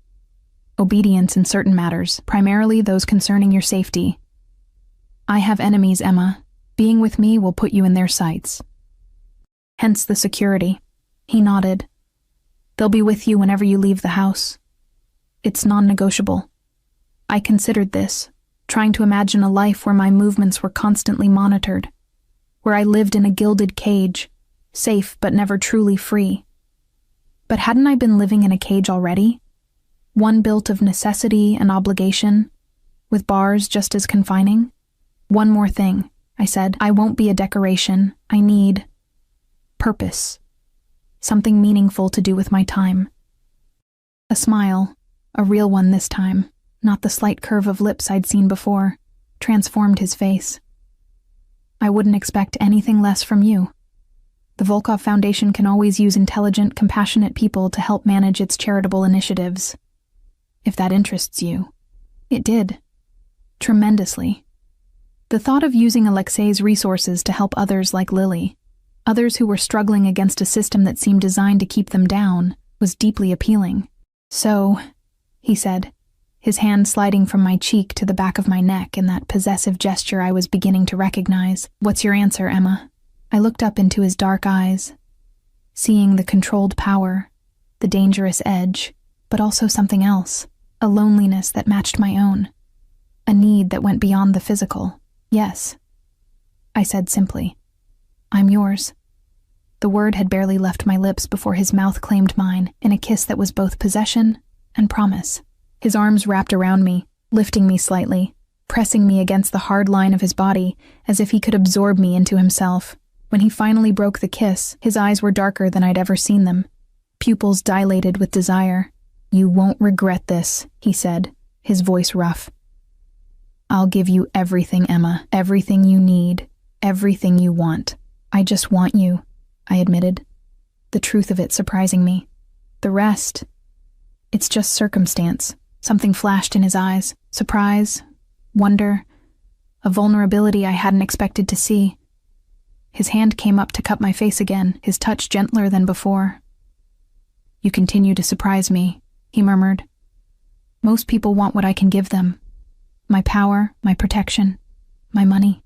obedience in certain matters, primarily those concerning your safety. I have enemies, Emma. Being with me will put you in their sights. Hence the security. He nodded. They'll be with you whenever you leave the house. It's non-negotiable. I considered this, trying to imagine a life where my movements were constantly monitored, where I lived in a gilded cage, safe but never truly free. But hadn't I been living in a cage already? One built of necessity and obligation, with bars just as confining? One more thing, I said. I won't be a decoration. I need purpose. Something meaningful to do with my time. A smile, a real one this time, not the slight curve of lips I'd seen before, transformed his face. I wouldn't expect anything less from you. The Volkov Foundation can always use intelligent, compassionate people to help manage its charitable initiatives. If that interests you. It did. Tremendously. The thought of using Alexei's resources to help others like Lily, others who were struggling against a system that seemed designed to keep them down, was deeply appealing. So, he said, his hand sliding from my cheek to the back of my neck in that possessive gesture I was beginning to recognize. What's your answer, Emma? I looked up into his dark eyes, seeing the controlled power, the dangerous edge, but also something else, a loneliness that matched my own, a need that went beyond the physical. Yes, I said simply. I'm yours. The word had barely left my lips before his mouth claimed mine in a kiss that was both possession and promise. His arms wrapped around me, lifting me slightly, pressing me against the hard line of his body as if he could absorb me into himself. When he finally broke the kiss, his eyes were darker than I'd ever seen them, pupils dilated with desire. You won't regret this, he said, his voice rough. I'll give you everything, Emma, everything you need, everything you want. I just want you, I admitted, the truth of it surprising me. The rest, it's just circumstance. Something flashed in his eyes, surprise, wonder, a vulnerability I hadn't expected to see. His hand came up to cup my face again, his touch gentler than before. You continue to surprise me, he murmured. Most people want what I can give them. My power, my protection, my money.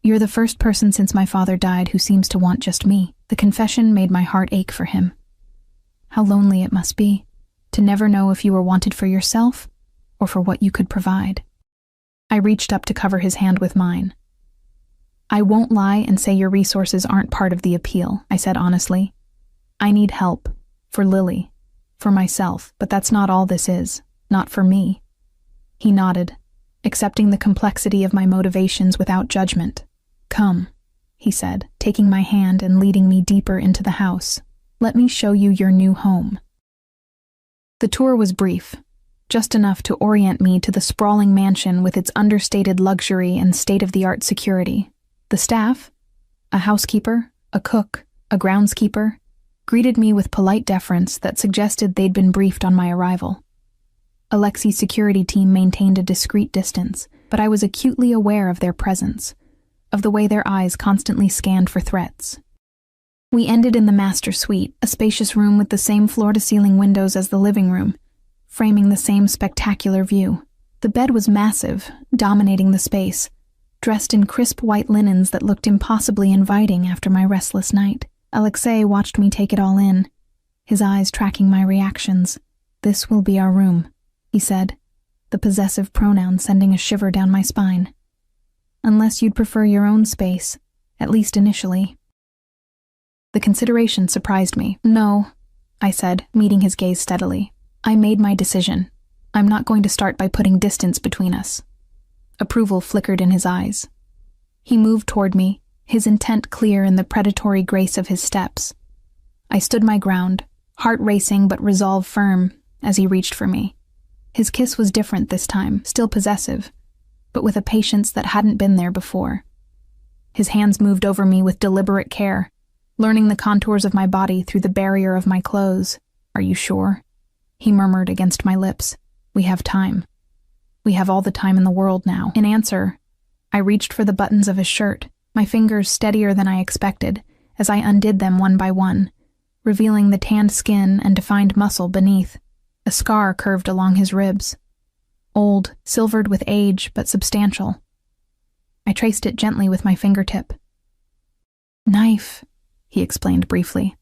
You're the first person since my father died who seems to want just me. The confession made my heart ache for him. How lonely it must be, to never know if you were wanted for yourself or for what you could provide. I reached up to cover his hand with mine. I won't lie and say your resources aren't part of the appeal, I said honestly. I need help. For Lily. For myself, but that's not all this is. Not for me. He nodded, accepting the complexity of my motivations without judgment. Come, he said, taking my hand and leading me deeper into the house. Let me show you your new home. The tour was brief, just enough to orient me to the sprawling mansion with its understated luxury and state-of-the-art security. The staff, a housekeeper, a cook, a groundskeeper, greeted me with polite deference that suggested they'd been briefed on my arrival. Alexi's security team maintained a discreet distance, but I was acutely aware of their presence, of the way their eyes constantly scanned for threats. We ended in the master suite, a spacious room with the same floor-to-ceiling windows as the living room, framing the same spectacular view. The bed was massive, dominating the space, dressed in crisp white linens that looked impossibly inviting after my restless night. Alexei watched me take it all in, his eyes tracking my reactions. This will be our room, he said, the possessive pronoun sending a shiver down my spine. Unless you'd prefer your own space, at least initially. The consideration surprised me. No, I said, meeting his gaze steadily. I made my decision. I'm not going to start by putting distance between us. Approval flickered in his eyes. He moved toward me, his intent clear in the predatory grace of his steps. I stood my ground, heart racing but resolve firm, as he reached for me. His kiss was different this time, still possessive, but with a patience that hadn't been there before. His hands moved over me with deliberate care, learning the contours of my body through the barrier of my clothes. Are you sure? He murmured against my lips. We have time. We have all the time in the world now. In answer, I reached for the buttons of his shirt, my fingers steadier than I expected, as I undid them one by one, revealing the tanned skin and defined muscle beneath. A scar curved along his ribs. Old, silvered with age, but substantial. I traced it gently with my fingertip. Knife, he explained briefly.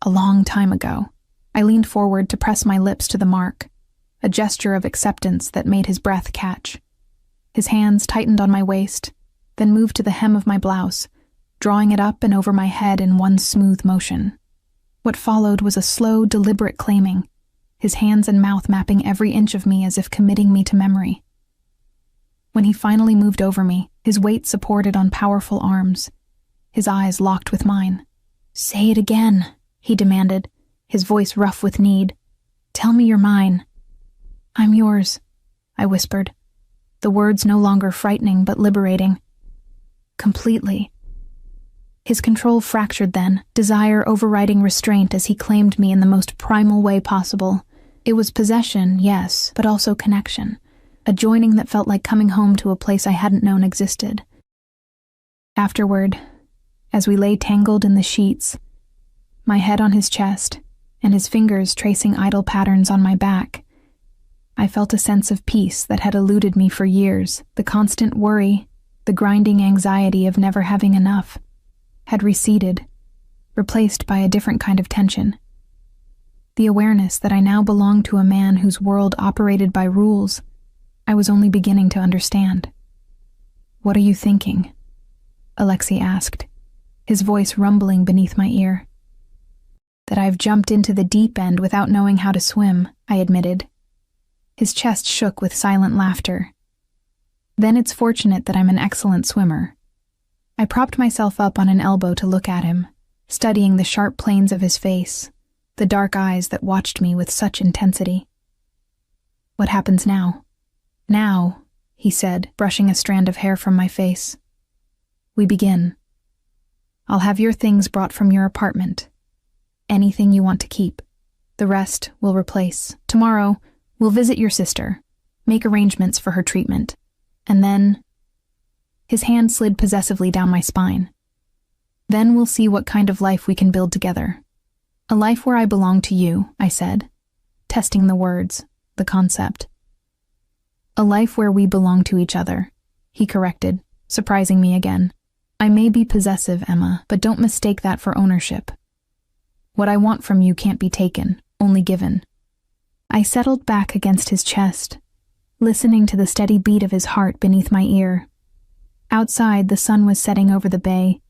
A long time ago. I leaned forward to press my lips to the mark, a gesture of acceptance that made his breath catch. His hands tightened on my waist, then moved to the hem of my blouse, drawing it up and over my head in one smooth motion. What followed was a slow, deliberate claiming, his hands and mouth mapping every inch of me as if committing me to memory. When he finally moved over me, his weight supported on powerful arms, his eyes locked with mine. Say it again, he demanded, his voice rough with need. Tell me you're mine. I'm yours, I whispered, the words no longer frightening but liberating. Completely. His control fractured then, desire overriding restraint as he claimed me in the most primal way possible. It was possession, yes, but also connection, a joining that felt like coming home to a place I hadn't known existed. Afterward, as we lay tangled in the sheets, my head on his chest, and his fingers tracing idle patterns on my back, I felt a sense of peace that had eluded me for years. The constant worry, the grinding anxiety of never having enough, had receded, replaced by a different kind of tension. The awareness that I now belonged to a man whose world operated by rules I was only beginning to understand. What are you thinking? Alexei asked, his voice rumbling beneath my ear. That I've jumped into the deep end without knowing how to swim, I admitted. His chest shook with silent laughter. Then it's fortunate that I'm an excellent swimmer. I propped myself up on an elbow to look at him, studying the sharp planes of his face, the dark eyes that watched me with such intensity. What happens now? Now, he said, brushing a strand of hair from my face. We begin. I'll have your things brought from your apartment. Anything you want to keep. The rest we'll replace. Tomorrow, we'll visit your sister, make arrangements for her treatment, and then... His hand slid possessively down my spine. Then we'll see what kind of life we can build together. A life where I belong to you, I said, testing the words, the concept. A life where we belong to each other, he corrected, surprising me again. I may be possessive, Emma, but don't mistake that for ownership. What I want from you can't be taken, only given. I settled back against his chest, listening to the steady beat of his heart beneath my ear. Outside, the sun was setting over the bay,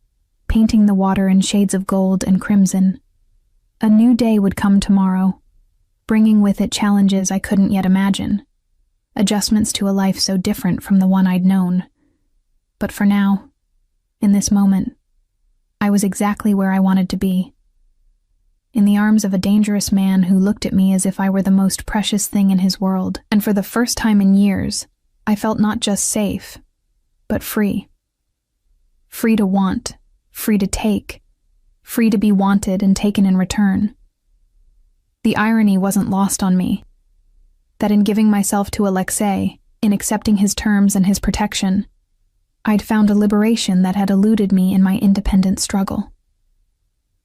painting the water in shades of gold and crimson. A new day would come tomorrow, bringing with it challenges I couldn't yet imagine, adjustments to a life so different from the one I'd known. But for now, in this moment, I was exactly where I wanted to be. In the arms of a dangerous man who looked at me as if I were the most precious thing in his world, and for the first time in years, I felt not just safe, but free. Free to want, free to take, free to be wanted and taken in return. The irony wasn't lost on me, that in giving myself to Alexei, in accepting his terms and his protection, I'd found a liberation that had eluded me in my independent struggle.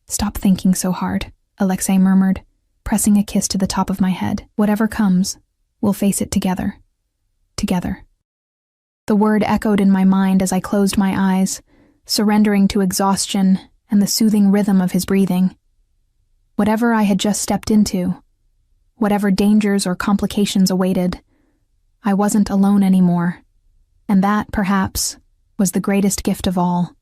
"Stop thinking so hard," Alexei murmured, pressing a kiss to the top of my head. "Whatever comes, we'll face it together. Together." The word echoed in my mind as I closed my eyes, surrendering to exhaustion and the soothing rhythm of his breathing. Whatever I had just stepped into, whatever dangers or complications awaited, I wasn't alone anymore, and that, perhaps, was the greatest gift of all.